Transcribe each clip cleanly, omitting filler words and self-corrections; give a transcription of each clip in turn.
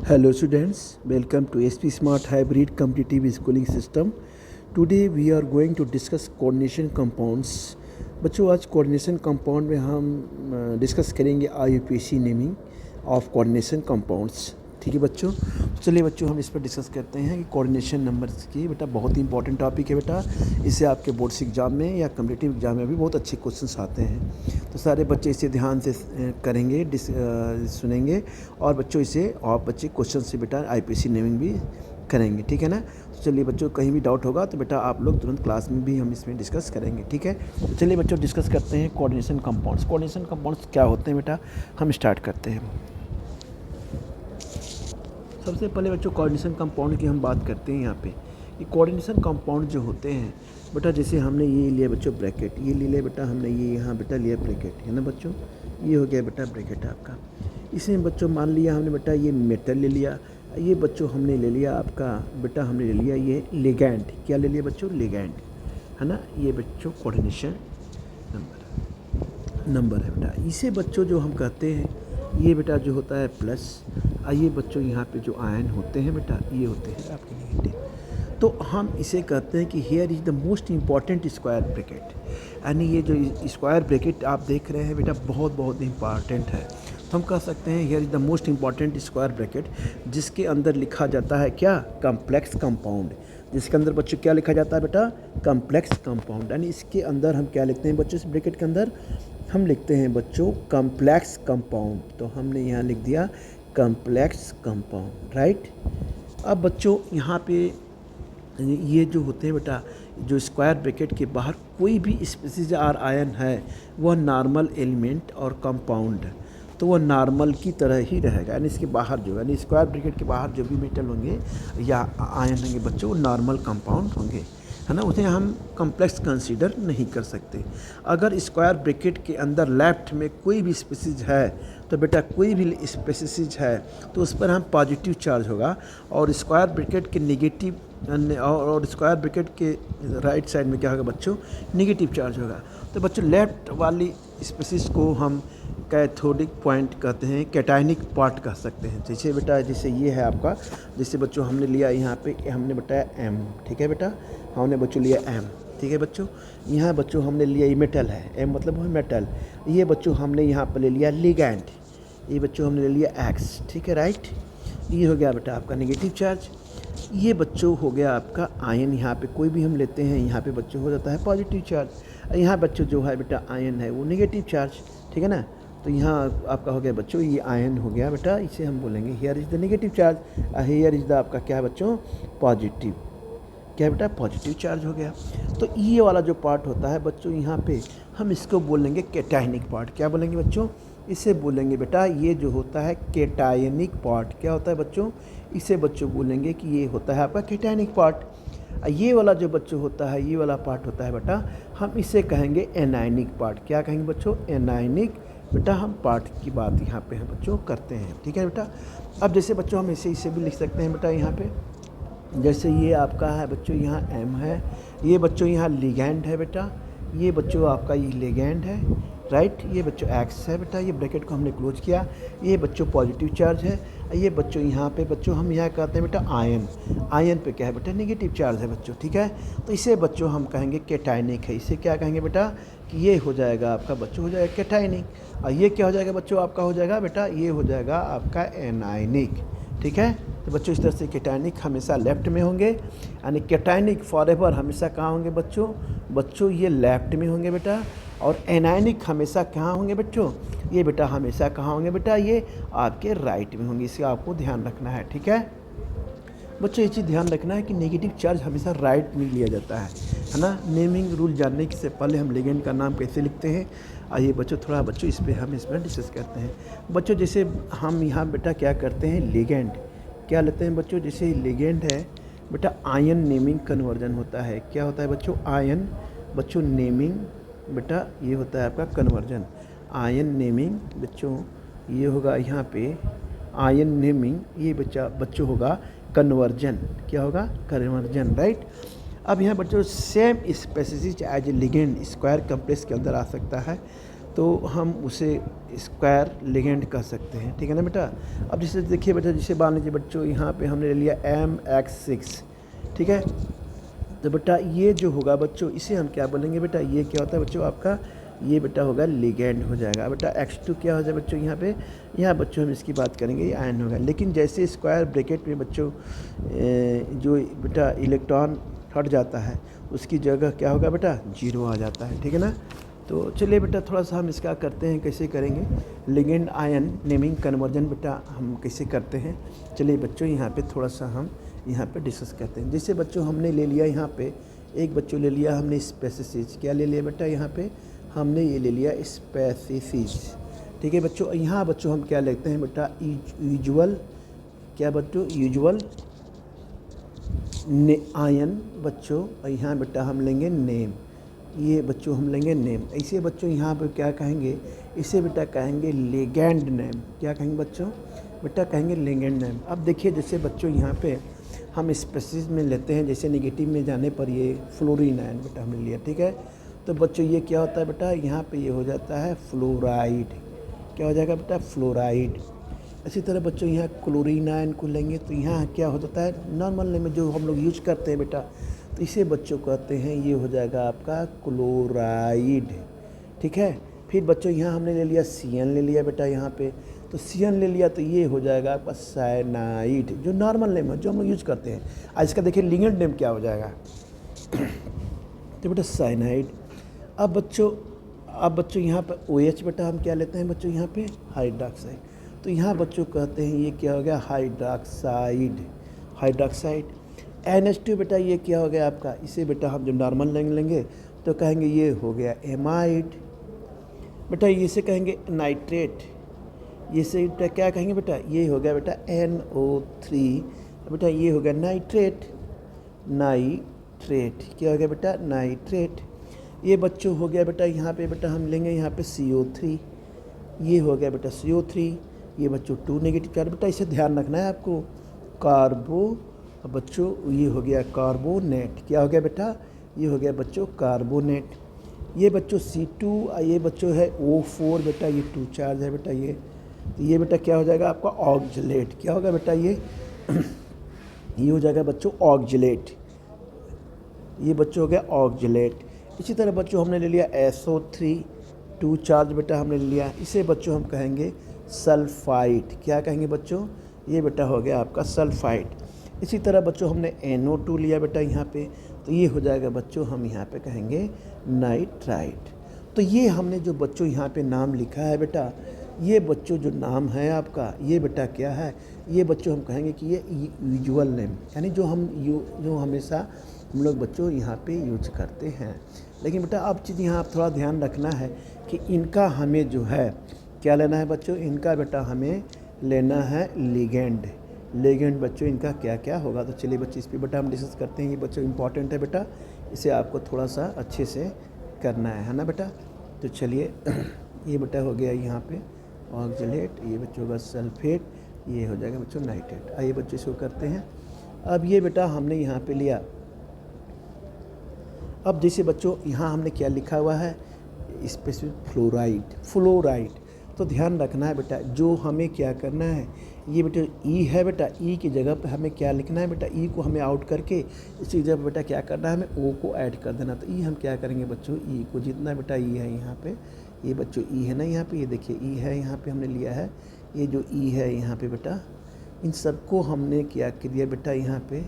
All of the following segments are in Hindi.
Hello students, welcome to SP Smart Hybrid Competitive Schooling System. Today we are going to discuss coordination compounds. बच्चों आज coordination compound में हम डिस्कस करेंगे IUPAC naming of coordination compounds. ठीक है बच्चों, चलिए बच्चों हम इस पर डिस्कस करते हैं कि कोऑर्डिनेशन नंबर्स की बेटा बहुत ही इंपॉर्टेंट टॉपिक है बेटा. इससे आपके बोर्ड्स एग्जाम में या कम्पिटिटिव एग्जाम में भी बहुत अच्छे क्वेश्चंस आते हैं. तो सारे बच्चे इसे ध्यान से करेंगे, सुनेंगे और बच्चों इसे आप बच्चे क्वेश्चन से बेटा IUPAC नेमिंग भी करेंगे. ठीक है ना. तो चलिए बच्चों कहीं भी डाउट होगा तो बेटा आप लोग तुरंत क्लास में भी हम इसमें डिस्कस करेंगे. ठीक है. तो चलिए बच्चों डिस्कस करते हैं कोऑर्डिनेशन कंपाउंड्स. कोऑर्डिनेशन कंपाउंड्स क्या होते हैं बेटा, हम स्टार्ट करते हैं. सबसे पहले बच्चों कोऑर्डिनेशन कंपाउंड की हम बात करते हैं. यहाँ पे ये कोऑर्डिनेशन कंपाउंड जो होते हैं बेटा, जैसे हमने ये लिया बच्चों ब्रैकेट, ये ले लिया बेटा हमने, ये यहाँ बेटा लिया ब्रैकेट है ना बच्चों, ये हो गया बेटा ब्रैकेट आपका. इसमें बच्चों मान लिया हमने बेटा ये मेटल ले लिया, ये बच्चों हमने ले लिया आपका बेटा, हमने ले लिया ये लिगैंड. क्या ले लिया बच्चों, लिगैंड है ना. ये बच्चों कोऑर्डिनेशन नंबर है बेटा. इसे बच्चों जो हम कहते हैं ये बेटा जो होता है प्लस, ये बच्चों यहाँ पे जो आयन होते हैं बेटा ये होते हैं आपके नेगेटिव. तो हम इसे कहते हैं कि here is the most important square bracket. यानी ये जो स्क्वायर ब्रैकेट आप देख रहे हैं बेटा बहुत इम्पॉर्टेंट है. तो हम कह सकते हैं here is the most important square bracket, जिसके अंदर लिखा जाता है क्या, कम्प्लेक्स कंपाउंड. जिसके अंदर बच्चों क्या लिखा जाता है बेटा, कम्प्लेक्स कंपाउंड. यानी इसके अंदर हम क्या लिखते हैं बच्चों, इस ब्रैकेट के अंदर हम लिखते हैं बच्चों कम्प्लेक्स कंपाउंड. तो हमने यहाँ लिख दिया कम्प्लेक्स कंपाउंड, राइट. अब बच्चों यहाँ पे ये जो होते हैं बेटा, जो स्क्वायर ब्रैकेट के बाहर कोई भी स्पीसीज और आयन है वह नॉर्मल एलिमेंट और कंपाउंड, तो वह नॉर्मल की तरह ही रहेगा. यानी इसके बाहर जो यानी स्क्वायर ब्रैकेट के बाहर जो भी मेटल होंगे या आयन होंगे बच्चों, वो नॉर्मल कंपाउंड होंगे, है ना. उसे हम कम्प्लेक्स कंसीडर नहीं कर सकते. अगर स्क्वायर ब्रैकेट के अंदर लेफ्ट में कोई भी स्पीसीज है तो बेटा कोई भी स्पीसीज है तो उस पर हम पॉजिटिव चार्ज होगा, और स्क्वायर ब्रैकेट के नेगेटिव और स्क्वायर ब्रैकेट के राइट साइड में क्या होगा बच्चों, नेगेटिव चार्ज होगा. तो बच्चों लेफ्ट वाली स्पीसीज को हम कैथोडिक पॉइंट कहते हैं, कैटायनिक पार्ट कह सकते हैं. जैसे बेटा जैसे ये है आपका, जैसे बच्चों हमने लिया यहाँ पे हमने बताया M. ठीक है बेटा, हमने बच्चों लिया M. ठीक है बच्चों, यहाँ बच्चों हमने लिया ये मेटल है, M मतलब है मेटल. ये बच्चों हमने यहाँ पर ले लिया लिगैंड, ये बच्चों हमने ले लिया X. ठीक है, राइट. ये हो गया बेटा आपका नेगेटिव चार्ज. ये बच्चों हो गया आपका आयन. यहाँ पे कोई भी हम लेते हैं यहाँ पे बच्चों हो जाता है पॉजिटिव चार्ज. यहाँ बच्चों जो है बेटा आयन है वो नेगेटिव चार्ज. ठीक है ना. तो यहाँ आपका हो गया बच्चों ये आयन हो गया बेटा, इसे हम बोलेंगे here is the negative charge, here is the आपका क्या है बच्चों, पॉजिटिव. क्या बेटा, पॉजिटिव चार्ज हो गया. तो ये वाला जो पार्ट होता है बच्चों यहाँ पे हम इसको बोलेंगे कैटायनिक पार्ट. क्या बोलेंगे बच्चों, इसे बोलेंगे बेटा ये जो होता है कैटायनिक पार्ट. क्या होता है बच्चों, इसे बच्चों बोलेंगे कि ये होता है आपका कैटायनिक पार्ट. ये वाला जो बच्चों होता है, ये वाला पार्ट होता है बेटा, हम इसे कहेंगे एनायनिक पार्ट. क्या कहेंगे बच्चों, एनायनिक बेटा. हम पार्ट की बात यहाँ पे हम बच्चों करते हैं. ठीक है बेटा. अब जैसे बच्चों हम इसे भी लिख सकते हैं बेटा यहाँ पे, जैसे ये आपका है बच्चों यहाँ M है, ये बच्चों यहाँ लिगैंड है बेटा, ये बच्चों आपका ये लिगैंड है, राइट. ये बच्चों X है बेटा, ये ब्रैकेट को हमने क्लोज किया. ये बच्चों पॉजिटिव चार्ज है. ये बच्चों यहाँ पे बच्चों हम यहाँ कहते हैं बेटा आयन. आयन पे क्या है बेटा, नेगेटिव चार्ज है बच्चों. ठीक है. तो इसे बच्चों हम कहेंगे कैटायनिक है. इसे क्या कहेंगे बेटा, कि ये हो जाएगा आपका बच्चों हो जाएगा कैटायनिक. और ये क्या हो जाएगा बच्चों आपका हो जाएगा बेटा, ये हो जाएगा आपका एनायनिक. ठीक है. तो बच्चों इस तरह से कैटायनिक हमेशा लेफ्ट में होंगे, यानी कैटायनिक फॉरएवर हमेशा कहाँ होंगे बच्चों ये लेफ्ट में होंगे बेटा. और एनायनिक हमेशा कहाँ होंगे बच्चों, ये बेटा हमेशा कहाँ होंगे बेटा, ये आपके राइट में होंगे. इसका आपको ध्यान रखना है. ठीक है बच्चों, ये चीज़ ध्यान रखना है कि नेगेटिव चार्ज हमेशा राइट में लिया जाता है ना. नेमिंग रूल जानने से पहले हम लिगेंड का नाम कैसे लिखते हैं, आइए बच्चों थोड़ा बच्चों इस पर हम इसमें डिस्कस करते हैं. बच्चों जैसे हम यहाँ बेटा क्या करते हैं, लिगेंड क्या लेते हैं बच्चों, जैसे लिगेंड है बेटा आयन नेमिंग कन्वर्जन होता है. क्या होता है बच्चों, आयन बच्चों नेमिंग बेटा, ये होता है आपका कन्वर्जन. आयन नेमिंग बच्चों ये होगा यहाँ पे आयन नेमिंग, ये बच्चों होगा कन्वर्जन. क्या होगा, कन्वर्जन, राइट. अब यहाँ बच्चों same species as a ligand square complex के अंदर आ सकता है. तो हम उसे स्क्वायर लिगेंड कह सकते हैं, ठीक है ना बेटा। अब जैसे देखिए बेटा, जैसे मान लीजिए बच्चों यहाँ पे हमने ले लिया MX6, ठीक है। तो बेटा ये जो होगा बच्चों, इसे हम क्या बोलेंगे बेटा, ये क्या होता है बच्चों आपका, ये बेटा होगा लिगेंड हो जाएगा। बेटा X2 क्या हो जाए बच्चों, यहाँ बच्चों हम इसकी बात करेंगे, ये आयन होगा। लेकिन जैसे स्क्वायर ब्रैकेट में बच्चों जो बेटा इलेक्ट्रॉन हट जाता है, उसकी जगह क्या होगा बेटा, 0 आ जाता है, ठीक है ना। तो चलिए बेटा थोड़ा सा हम इसका करते हैं, कैसे करेंगे लिगेंड आयन नेमिंग कन्वर्जन बेटा हम कैसे करते हैं। चलिए बच्चों यहाँ पे थोड़ा सा हम यहाँ पे डिस्कस करते हैं। जैसे बच्चों हमने ले लिया यहाँ पे एक बच्चों ले लिया हमने स्पेसिस, क्या ले लिया बेटा, यहाँ पे हमने ये ले लिया स्पेसिस, ठीक है बच्चों। यहाँ बच्चों हम क्या लेते हैं बेटा, यूजुअल, क्या बच्चों, यूजुअल आयन बच्चों, और यहाँ बेटा हम लेंगे नेम, ये बच्चों हम लेंगे नेम। ऐसे बच्चों यहाँ पे क्या कहेंगे, इसे बेटा कहेंगे लिगेंड नेम, क्या कहेंगे बच्चों, बेटा कहेंगे लिगेंड नेम। अब देखिए जैसे बच्चों यहाँ पे हम स्पेसिस में लेते हैं, जैसे नेगेटिव में जाने पर ये फ्लोरीन आयन बेटा हमने लिया, ठीक है। तो बच्चों ये क्या होता है बेटा, यहाँ पे ये हो जाता है फ्लोराइड, क्या हो जाएगा बेटा, फ्लोराइड। इसी तरह बच्चों यहाँ क्लोरीन आयन को लेंगे, तो यहाँ क्या हो जाता है, नॉर्मल नेम में जो हम लोग यूज करते हैं बेटा, तो इसे बच्चों कहते हैं, ये हो जाएगा आपका क्लोराइड, ठीक है। फिर बच्चों यहाँ हमने ले लिया CN ले लिया बेटा यहाँ पे, तो CN ले लिया तो ये हो जाएगा आपका साइनाइड, जो नॉर्मल नेम है जो हम लोग यूज करते हैं। आज इसका देखिए लिगेंड नेम क्या हो जाएगा, तो बेटा साइनाइड। अब बच्चों यहाँ पर OH बेटा हम क्या लेते हैं बच्चों, यहाँ पे हाइड्रोक्साइड, तो यहाँ बच्चों कहते हैं ये क्या हो गया, हाइड्रोक्साइड। NH2 बेटा ये क्या हो गया आपका, इसे बेटा हम जब नॉर्मल लेंगे तो कहेंगे ये हो गया एमाइड बेटा, इसे कहेंगे नाइट्रेट, ये से बेटा क्या कहेंगे बेटा, ये हो गया बेटा NO3 बेटा, ये हो गया नाइट्रेट, क्या हो गया बेटा, नाइट्रेट। ये बच्चों हो गया बेटा यहाँ पे बेटा हम लेंगे यहाँ पे CO3, ये हो गया बेटा CO3, ये बच्चों 2 नेगेटिव चार्ज बेटा, इसे ध्यान रखना है आपको, कार्बो बच्चों ये हो गया कार्बोनेट, क्या हो गया बेटा, ये हो गया बच्चों कार्बोनेट। ये बच्चों C2, ये बच्चों है O4 बेटा, ये 2 चार्ज है बेटा ये, तो ये बेटा क्या हो जाएगा आपका ऑक्जेलेट, क्या होगा बेटा ये हो जाएगा बच्चों ऑक्जेलेट, ये बच्चों हो गया ऑक्जेलेट। इसी तरह बच्चों हमने ले लिया SO3 2 चार्ज बेटा हमने ले लिया, इसे बच्चों हम कहेंगे सल्फाइड, क्या कहेंगे बच्चों, ये बेटा हो गया आपका सल्फाइड। इसी तरह बच्चों हमने NO2 लिया बेटा यहाँ पे, तो ये हो जाएगा बच्चों हम यहाँ पे कहेंगे नाइट्राइट। तो ये हमने जो बच्चों यहाँ पे नाम लिखा है बेटा, ये बच्चों जो नाम है आपका, ये बेटा क्या है, ये बच्चों हम कहेंगे कि ये यूजुअल नेम, यानी जो हमेशा हम लोग बच्चों यहाँ पे यूज करते हैं। लेकिन बेटा अब चीज़ यहाँ आप थोड़ा ध्यान रखना है कि इनका हमें जो है क्या लेना है बच्चों, इनका बेटा हमें लेना है लिगेंड बच्चों, इनका क्या क्या होगा। तो चलिए बच्चे इस पर बेटा हम डिस्कस करते हैं, ये बच्चों इंपॉर्टेंट है बेटा, इसे आपको थोड़ा सा अच्छे से करना है ना बेटा। तो चलिए ये बेटा हो गया यहाँ पे ऑक्जेलेट, ये बच्चों का सल्फेट, ये हो जाएगा बच्चों नाइट्रेट। आइए बच्चों इसको करते हैं। अब ये बेटा हमने यहाँ पे लिया, अब जैसे बच्चों यहाँ हमने क्या लिखा हुआ है, स्पेसिफिक फ्लोराइड, तो ध्यान रखना है बेटा, जो हमें क्या करना है, ये बेटा E है बेटा, E की जगह पे हमें क्या लिखना है बेटा, E को हमें आउट करके इसी जगह पे बेटा क्या करना है, हमें O को ऐड कर देना। तो E हम क्या करेंगे बच्चों, E को जितना बेटा E है यहाँ पे, ये बच्चों E है ना यहाँ पे, ये देखिए E है यहाँ पे हमने लिया है, ये जो E है यहाँ पे बेटा, इन सबको हमने क्या कर दिया बेटा, यहाँ पे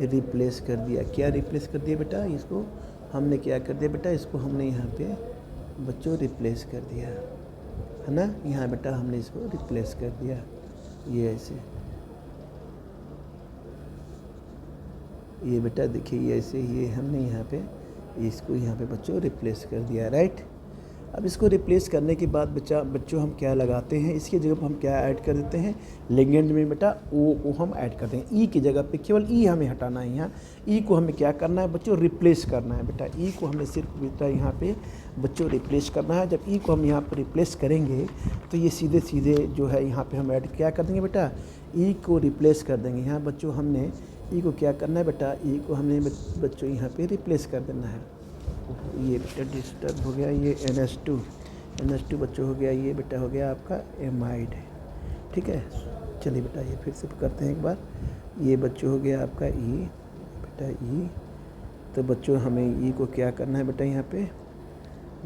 रिप्लेस कर दिया। क्या रिप्लेस कर दिया बेटा, इसको हमने क्या कर दिया बेटा, इसको हमने यहाँ पे बच्चों रिप्लेस कर दिया है ना, यहाँ बेटा हमने इसको रिप्लेस कर दिया, ये ऐसे, ये बेटा देखिए ये ऐसे, ये हमने यहाँ पे इसको यहाँ पे बच्चों रिप्लेस कर दिया, राइट। अब इसको रिप्लेस करने के बाद बच्चों हम क्या लगाते हैं, इसकी जगह पर हम क्या ऐड कर देते हैं, लिगेंड में बेटा O को हम ऐड करते हैं। E की जगह पे केवल E हमें हटाना है, यहाँ E को हमें क्या करना है बच्चों, रिप्लेस करना है बेटा, E को हमें सिर्फ बेटा यहाँ पे बच्चों रिप्लेस करना है। जब E को हम यहाँ पर रिप्लेस करेंगे तो ये सीधे सीधे जो है यहाँ पर हम ऐड क्या कर देंगे बेटा, E को रिप्लेस कर देंगे। यहाँ बच्चों हमने E को क्या करना है बेटा, E को हमने बच्चों यहाँ पर रिप्लेस कर देना है। ये बेटा डिस्टर्ब हो गया, ये NH2, NH2 बच्चों हो गया, ये बेटा हो गया आपका एमाइड, ठीक है। चलिए बेटा ये फिर से करते हैं एक बार। ये बच्चों हो गया आपका ई, बेटा ई। तो बच्चों हमें ई को क्या करना है बेटा, यहाँ पे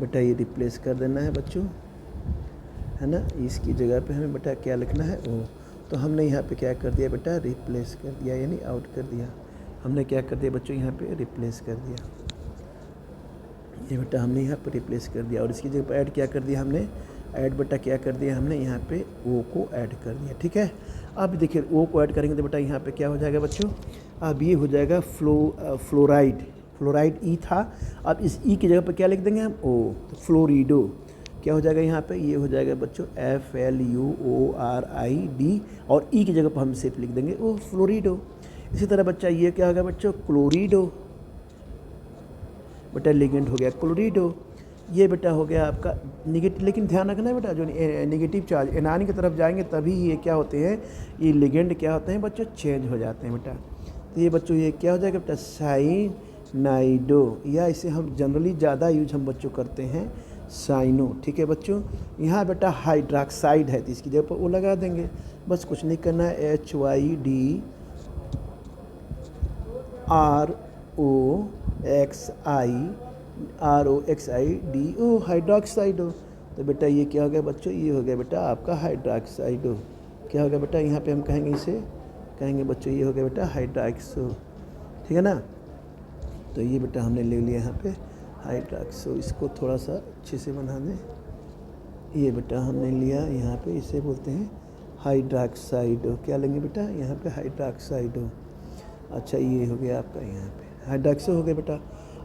बेटा ये रिप्लेस कर देना है बच्चों, है ना। इसकी जगह पे हमें बेटा क्या लिखना है, ओ। तो हमने यहाँ पे क्या कर दिया बेटा, रिप्लेस कर दिया, यानी आउट कर दिया। हमने क्या कर दिया बच्चों, यहाँ पे रिप्लेस कर दिया। ये बेटा हमने यहाँ पे रिप्लेस कर दिया, और इसकी जगह पर ऐड क्या कर दिया हमने, ऐड बेटा क्या कर दिया हमने, यहाँ पे ओ को ऐड कर दिया, ठीक है। अब देखिए ओ को ऐड करेंगे तो बेटा यहाँ पे क्या हो जाएगा बच्चों, अब ये हो जाएगा फ्लोराइड। फ्लोराइड ई था, अब इस ई की जगह पर क्या लिख देंगे हम, ओ। तो फ्लोरिडो क्या हो जाएगा यहाँ पे, ये हो जाएगा बच्चों FLUORID, और ई की जगह पर हम सिर्फ लिख देंगे ओ, फ्लोरिडो। इसी तरह बच्चा ये क्या होगा बच्चों, क्लोरिडो, बेटा लिगेंड हो गया क्लोरिडो। ये बेटा हो गया आपका निगेटिव, लेकिन ध्यान रखना है बेटा जो नेगेटिव चार्ज एनायन की तरफ जाएंगे तभी ये क्या होते हैं, ये लिगेंड क्या होते हैं बच्चों, चेंज हो जाते हैं बेटा। तो ये बच्चों ये क्या हो जाएगा बेटा, साइनाइडो, या इसे हम जनरली ज़्यादा यूज हम बच्चों करते हैं साइनो, ठीक है बच्चों। यहाँ बेटा हाइड्रॉक्साइड है तो इसकी जगह पर वो लगा देंगे, बस कुछ नहीं करना है। HYDROXIDO, हाइड्रॉक्साइडो। तो बेटा ये क्या हो गया बच्चों, ये हो गया बेटा आपका हाइड्रॉक्साइडो। क्या हो गया बेटा, यहाँ पे हम कहेंगे इसे, कहेंगे बच्चों ये हो गया बेटा हाइड्रॉक्सो, ठीक है ना। तो ये बेटा हमने ले लिया यहाँ पे हाइड्रॉक्सो, इसको थोड़ा सा अच्छे से बना दें। ये बेटा हमने लिया यहाँ पे, इसे बोलते हैं हाइड्रॉक्साइडो। क्या लेंगे बेटा यहाँ पे, हाइड्रॉक्साइडो। अच्छा ये हो गया आपका यहाँ पे हाइड्रॉक्सो हो गया बेटा।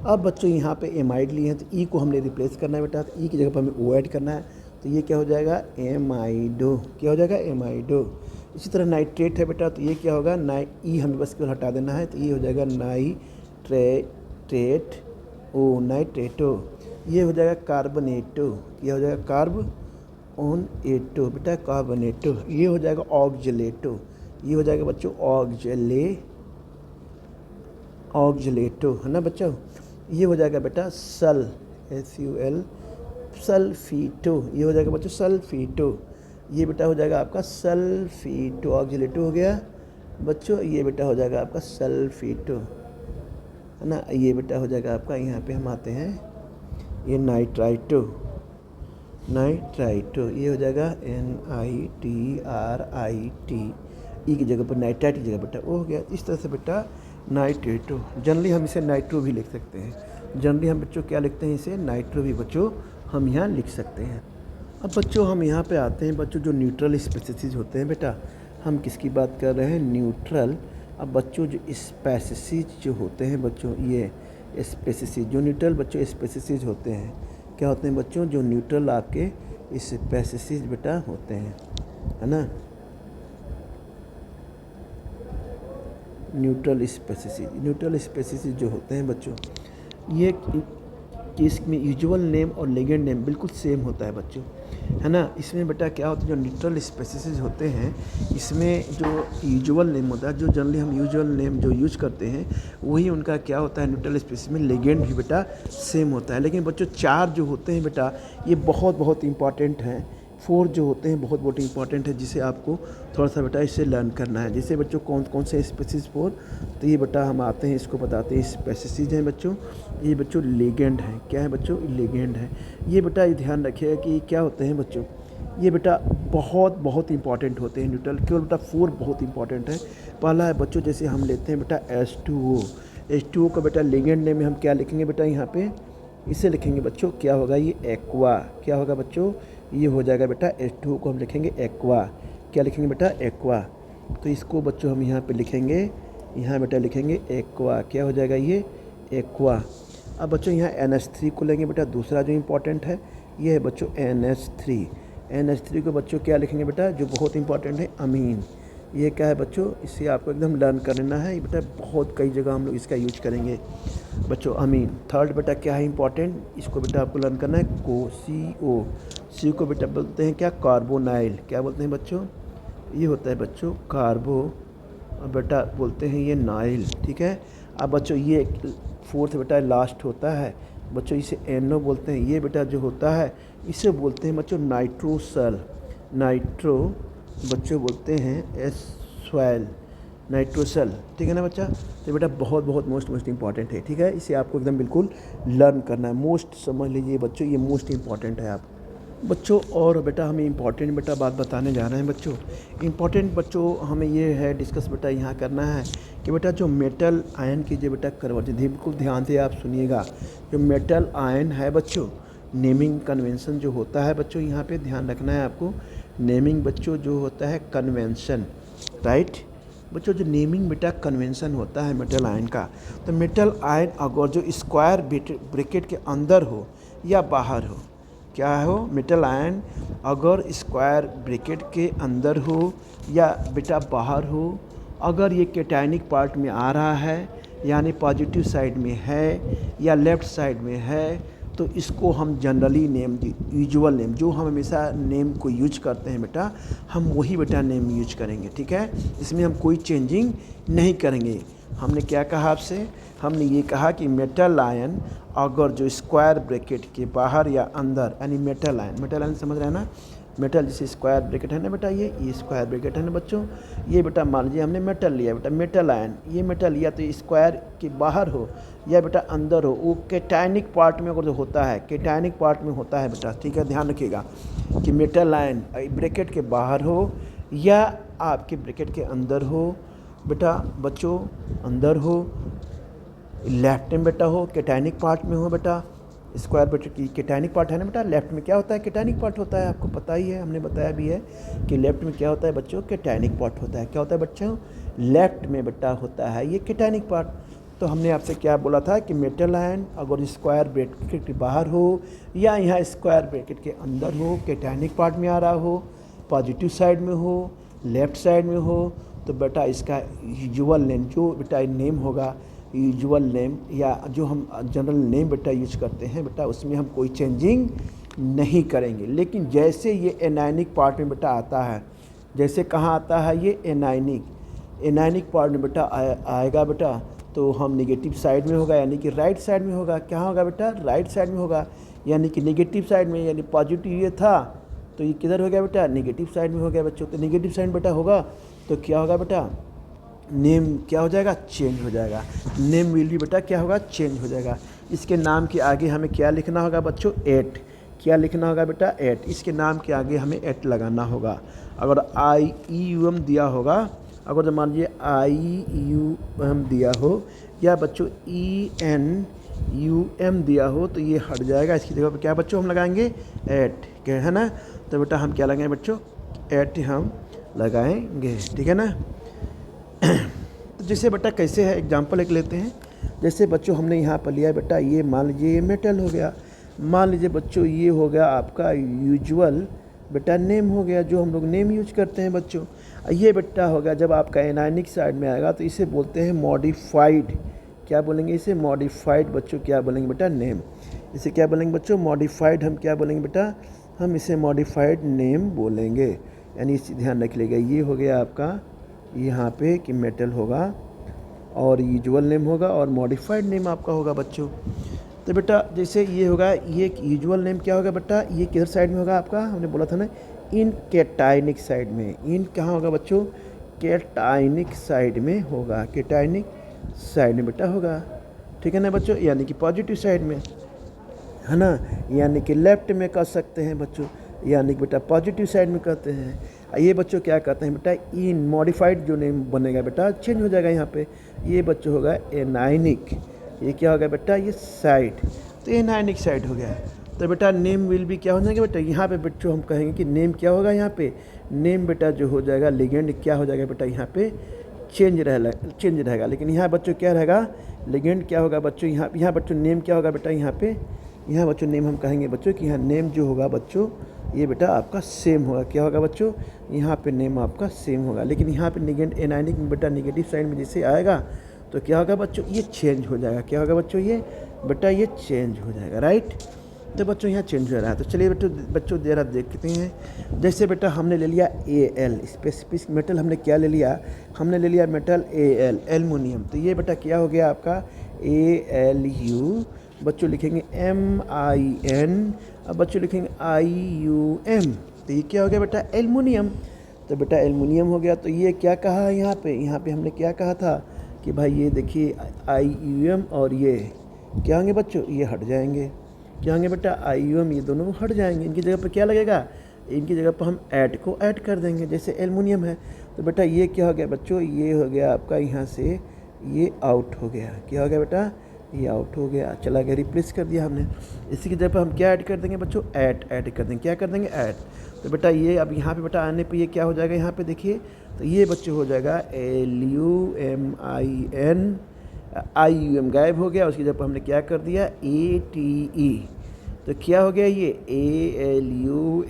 अब बच्चों यहाँ पे एमाइड लिए हैं तो ई को हमने रिप्लेस करना है बेटा, तो ई की जगह पर हमें ओ ऐड करना है, तो ये क्या हो जाएगा, एमाइडो। क्या हो जाएगा, एमाइडो। इसी तरह नाइट्रेट है बेटा, तो ये क्या होगा, ई हमें बस केवल हटा देना है, तो ये हो जाएगा नाइट्रेट ओ, नाइट्रेटो। ये हो जाएगा कार्बोनेटो, ये हो जाएगा कार्बोनेटो बेटा, कार्बोनेटो। ये हो जाएगा ऑक्जेलेटो, ये हो जाएगा बच्चों ऑक्जेलेटो, है ना बच्चों। ये हो जाएगा बेटा SUL सल्फीटो, ये हो जाएगा बच्चों सल्फीटो। ये बेटा हो जाएगा आपका सल्फीटो, ऑक्जेलेटो हो गया बच्चों। ये बेटा हो जाएगा आपका सल्फीटो, है ना। ये बेटा हो जाएगा आपका, यहाँ पे हम आते हैं ये नाइट्राइटो, ये हो जाएगा NITRIT। ई की जगह पर नाइट्राइट की जगह बेटा ओ हो गया। इस तरह से बेटा नाइट्रेटो, जनरली हम इसे नाइट्रो भी लिख सकते हैं। जनरली हम बच्चों क्या लिखते हैं, इसे नाइट्रो भी बच्चों हम यहाँ लिख सकते हैं। अब बच्चों हम यहाँ पे आते हैं बच्चों, जो न्यूट्रल स्पीसीज होते हैं बेटा, हम किसकी बात कर रहे हैं, न्यूट्रल। अब बच्चों जो स्पीसीज जो होते हैं बच्चों, ये स्पीसीज जो न्यूट्रल बच्चों स्पीसीज होते हैं, क्या होते हैं बच्चों, जो न्यूट्रल आपके स्पीसीज बेटा होते हैं, है ना। न्यूट्रल स्पीसीज जो होते हैं बच्चों, ये इसमें यूजुअल नेम और लेजेंड नेम बिल्कुल सेम होता है बच्चों, है ना। इसमें बेटा क्या होता है, जो न्यूट्रल स्पीसीज होते हैं इसमें जो यूजुअल नेम होता है, जो जनरली हम यूजुअल नेम जो यूज करते हैं वही उनका क्या होता है, न्यूट्रल स्पीसीज में लेजेंड भी बेटा सेम होता है। लेकिन बच्चों 4 जो होते हैं बेटा ये बहुत इंपॉर्टेंट हैं। 4 जो होते हैं बहुत इंपॉर्टेंट है, जिसे आपको थोड़ा सा बेटा इससे लर्न करना है। जैसे बच्चों कौन से स्पीसीज 4, तो ये बेटा हम आते हैं, इसको बताते हैं स्पीसीज हैं बच्चों। ये बच्चों लेजेंड है, क्या है बच्चों, लेजेंड है। ये बेटा ये ध्यान रखिएगा कि क्या होते हैं बच्चों, ये बेटा बहुत इंपॉर्टेंट होते हैं न्यूट्रल। केवल बेटा 4 बहुत इंपॉर्टेंट है। पहला है बच्चों, जैसे हम लेते हैं बेटा H2O का बेटा लेजेंड नेम में हम क्या लिखेंगे बेटा, यहाँ पे इसे लिखेंगे बच्चों, क्या होगा, ये एक्वा। क्या होगा बच्चों, ये हो जाएगा बेटा H2O को हम लिखेंगे एक्वा। क्या लिखेंगे बेटा, एक्वा। तो इसको बच्चों हम यहाँ पे लिखेंगे, यहाँ बेटा लिखेंगे एक्वा। क्या हो जाएगा, ये एक्वा। अब बच्चों यहाँ NH3 को लेंगे बेटा, दूसरा जो इम्पोर्टेंट है ये है बच्चों NH3 को बच्चों क्या लिखेंगे बेटा, जो बहुत इंपॉर्टेंट है, अमीन। ये क्या है बच्चों, इसे आपको एकदम लर्न कर लेना है। ये बेटा बहुत कई जगह हम लोग इसका यूज करेंगे बच्चों, अमीन। थर्ड बेटा क्या है इंपॉर्टेंट, इसको बेटा आपको लर्न करना है, CO को बेटा बोलते हैं क्या, कार्बोनाइल। क्या बोलते हैं बच्चों, ये होता है बच्चों कार्बो, और बेटा बोलते हैं ये नाइल, ठीक है। अब बच्चों ये 4th बेटा लास्ट होता है, बच्चों इसे NO बोलते हैं। ये बेटा जो होता है इसे बोलते हैं बच्चों नाइट्रोसल, नाइट्रो बच्चों बोलते हैं सॉइल, नाइट्रोसल, ठीक है ना बच्चा। तो बेटा बहुत बहुत मोस्ट इंपॉर्टेंट है, ठीक है। इसे आपको एकदम बिल्कुल लर्न करना है, मोस्ट समझ लीजिए बच्चों, ये मोस्ट इंपॉर्टेंट है आप बच्चों। और बेटा हमें इंपॉर्टेंट बेटा बात बताने जा रहे हैं बच्चों। इंपॉर्टेंट बच्चों हमें ये है डिस्कस बेटा यहाँ करना है कि बेटा जो मेटल आयन की जो बेटा कन्वर्जन, बिल्कुल ध्यान से आप सुनिएगा। जो मेटल आयन है बच्चों, नेमिंग कन्वेंशन जो होता है बच्चों, यहाँ पे ध्यान रखना है आपको। नेमिंग बच्चों जो होता है कन्वेंशन, राइट बच्चों, जो नेमिंग बेटा कन्वेंशन होता है मेटल आयन का, तो मेटल आयन अगर जो स्क्वायर ब्रैकेट के अंदर हो या बाहर हो, क्या हो, मेटल आयन अगर स्क्वायर ब्रैकेट के अंदर हो या बेटा बाहर हो, अगर ये कैटायनिक पार्ट में आ रहा है यानी पॉजिटिव साइड में है या लेफ़्ट साइड में है, तो इसको हम जनरली नेम, यूजुअल नेम, जो हम हमेशा नेम को यूज करते हैं बेटा, हम वही बेटा नेम यूज करेंगे, ठीक है। इसमें हम कोई चेंजिंग नहीं करेंगे। हमने क्या कहा आपसे, हमने ये कहा कि मेटल आयन अगर जो स्क्वायर ब्रैकेट के बाहर या अंदर, यानी मेटल आयन समझ रहे हैं ना, मेटल जैसे स्क्वायर ब्रैकेट है ना बेटा, ये स्क्वायर ब्रैकेट है ना बच्चों, ये बेटा मान लीजिए हमने मेटल लिया बेटा, मेटल आयन, ये मेटल लिया तो स्क्वायर के बाहर हो या बेटा अंदर हो, वो कैटायनिक पार्ट में अगर जो होता है, कैटायनिक पार्ट में होता है बेटा, ठीक है, ध्यान रखिएगा कि मेटल आयन ब्रैकेट के बाहर हो या आपके ब्रैकेट के अंदर हो बेटा बच्चों, अंदर हो, लेफ्ट में बेटा हो, कैटायनिक पार्ट में हो बेटा, स्क्वायर ब्रैकेट की कैटायनिक पार्ट है ना बेटा, लेफ्ट में क्या होता है, कैटायनिक पार्ट होता है, आपको पता ही है, हमने बताया भी है कि लेफ्ट में क्या होता है बच्चों, कैटायनिक पार्ट होता है। क्या होता है बच्चों, लेफ्ट में बेटा होता है ये कैटायनिक पार्ट। तो हमने आपसे क्या बोला था कि मेटल आयन अगर स्क्वायर ब्रैकेट के बाहर हो या यहाँ स्क्वायर ब्रैकेट के अंदर हो, कैटायनिक पार्ट में आ रहा हो, पॉजिटिव साइड में हो, लेफ्ट साइड में हो, तो बेटा इसका यूजुअल नेम, जो बेटा नेम होगा यूजुअल नेम या जो हम जनरल नेम बेटा यूज करते हैं बेटा, उसमें हम कोई चेंजिंग नहीं करेंगे। लेकिन जैसे ये एनायनिक पार्ट में बेटा आता है, जैसे कहाँ आता है ये एनायनिक पार्ट में बेटा आएगा बेटा, तो हम नेगेटिव साइड में होगा, यानी कि राइट साइड में होगा। क्या होगा बेटा, राइट साइड में होगा, यानी कि नेगेटिव साइड में, यानी पॉजिटिव ये था तो ये किधर हो गया बेटा, नेगेटिव साइड में हो गया बच्चों। तो नेगेटिव साइड बेटा होगा तो क्या होगा बेटा, नेम क्या हो जाएगा, चेंज हो जाएगा। नेम विल भी बेटा क्या होगा, चेंज हो जाएगा। इसके नाम के आगे हमें क्या लिखना होगा बच्चों, एट। क्या लिखना होगा बेटा, एट। इसके नाम के आगे हमें एट लगाना होगा। अगर IEUM दिया होगा, अगर मान लीजिए IUM दिया हो या बच्चों ENUM दिया हो तो ये हट जाएगा। इसकी जगह पर क्या बच्चों हम लगाएंगे, एट, क्या है ना। तो बेटा हम क्या लगाएंगे बच्चों, एट हम लगाएंगे, ठीक है ना। तो जैसे बेटा कैसे है, एग्जांपल एक लेते हैं। जैसे बच्चों हमने यहाँ पर लिया बेटा, ये मान लीजिए ये मेटल हो गया, मान लीजिए बच्चों ये हो गया आपका यूजुअल बेटा नेम हो गया, जो हम लोग नेम यूज करते हैं बच्चों। ये बेटा हो गया जब आपका एनायनिक साइड में आएगा तो इसे बोलते हैं मॉडिफाइड। क्या बोलेंगे इसे, मॉडिफाइड बच्चों। क्या बोलेंगे बेटा, नेम। इसे क्या बोलेंगे बच्चों, मॉडिफाइड। हम क्या बोलेंगे बेटा, हम इसे मॉडिफाइड नेम बोलेंगे। यानी इसे ध्यान रख लीजिएगा, ये हो गया आपका यहाँ पे कि मेटल होगा और यूजुअल नेम होगा और मॉडिफाइड नेम आपका होगा बच्चों। तो बेटा जैसे ये होगा, ये यूजुअल नेम क्या होगा बेटा, ये किधर साइड में होगा आपका, हमने बोला था ना इन कैटायनिक साइड में। इन कहाँ होगा बच्चों, कैटायनिक साइड में होगा, कैटायनिक साइड में बेटा होगा, ठीक है ना बच्चों, यानी कि पॉजिटिव साइड में, है ना। यानी कि लेफ्ट में कर सकते हैं बच्चों, यानी कि बेटा पॉजिटिव साइड में कहते हैं। ये बच्चों क्या कहते हैं बेटा, इन मॉडिफाइड जो नेम बनेगा बेटा चेंज हो जाएगा यहाँ पे। ये बच्चों होगा एनायनिक, ये क्या होगा बेटा, ये साइड, तो एनायनिक साइड हो गया। तो बेटा नेम विल भी क्या हो जाएगा बेटा, यहाँ पे बच्चों हम कहेंगे कि नेम क्या होगा, यहाँ पे नेम बेटा जो हो जाएगा लिगेंड क्या हो जाएगा बेटा, यहाँ पे चेंज रहेगा। लेकिन यहाँ बच्चों क्या रहेगा, लिगेंड क्या होगा बच्चों, यहाँ बच्चों नेम क्या होगा बेटा, यहाँ बच्चों नेम हम कहेंगे बच्चों कि यहाँ नेम जो होगा बच्चों ये बेटा आपका सेम होगा। क्या होगा बच्चों, यहाँ पे नेम आपका सेम होगा। लेकिन यहाँ पे निगेंड एनायनिक में बेटा नेगेटिव साइड में जैसे आएगा तो क्या होगा बच्चों, ये चेंज हो जाएगा। क्या होगा बच्चों, ये बेटा ये चेंज हो जाएगा, राइट। तो बच्चों यहाँ चेंज हो रहा है। तो चलिए बच्चों जरा देखते हैं। जैसे बेटा हमने ले लिया Al, स्पेसिफिक मेटल हमने क्या ले लिया, हमने ले लिया मेटल Al, एल्युमिनियम। तो ये बेटा क्या हो गया आपका, ALU बच्चों लिखेंगे MIN, अब बच्चों लिखेंगे IUM। तो ये क्या हो गया बेटा? एल्युमिनियम। तो बेटा एल्युमिनियम हो गया। तो ये क्या कहा है यहाँ पे हमने क्या कहा था कि भाई ये देखिए IUM और ये क्या होंगे बच्चों? ये हट जाएंगे। क्या होंगे बेटा? IUM, ये दोनों हट जाएंगे। इनकी जगह पर क्या लगेगा? इनकी जगह पर हम ऐड को ऐड कर देंगे, जैसे एल्युमिनियम है। तो बेटा ये क्या हो गया बच्चों? ये हो गया आपका यहाँ से ये आउट हो गया। क्या हो गया बेटा? ये आउट हो गया, चला गया, रिप्लेस कर दिया हमने। इसी की जगह पर हम क्या ऐड कर देंगे बच्चों? ऐड कर देंगे। क्या कर देंगे? ऐड। तो बेटा ये अब यहाँ पे बेटा आने पे ये क्या हो जाएगा? यहाँ पे देखिए, तो ये बच्चों हो जाएगा LUMIN, IUM गायब हो गया, उसकी जगह पर हमने क्या कर दिया? ATE। तो क्या हो गया? ये ALUMINATE,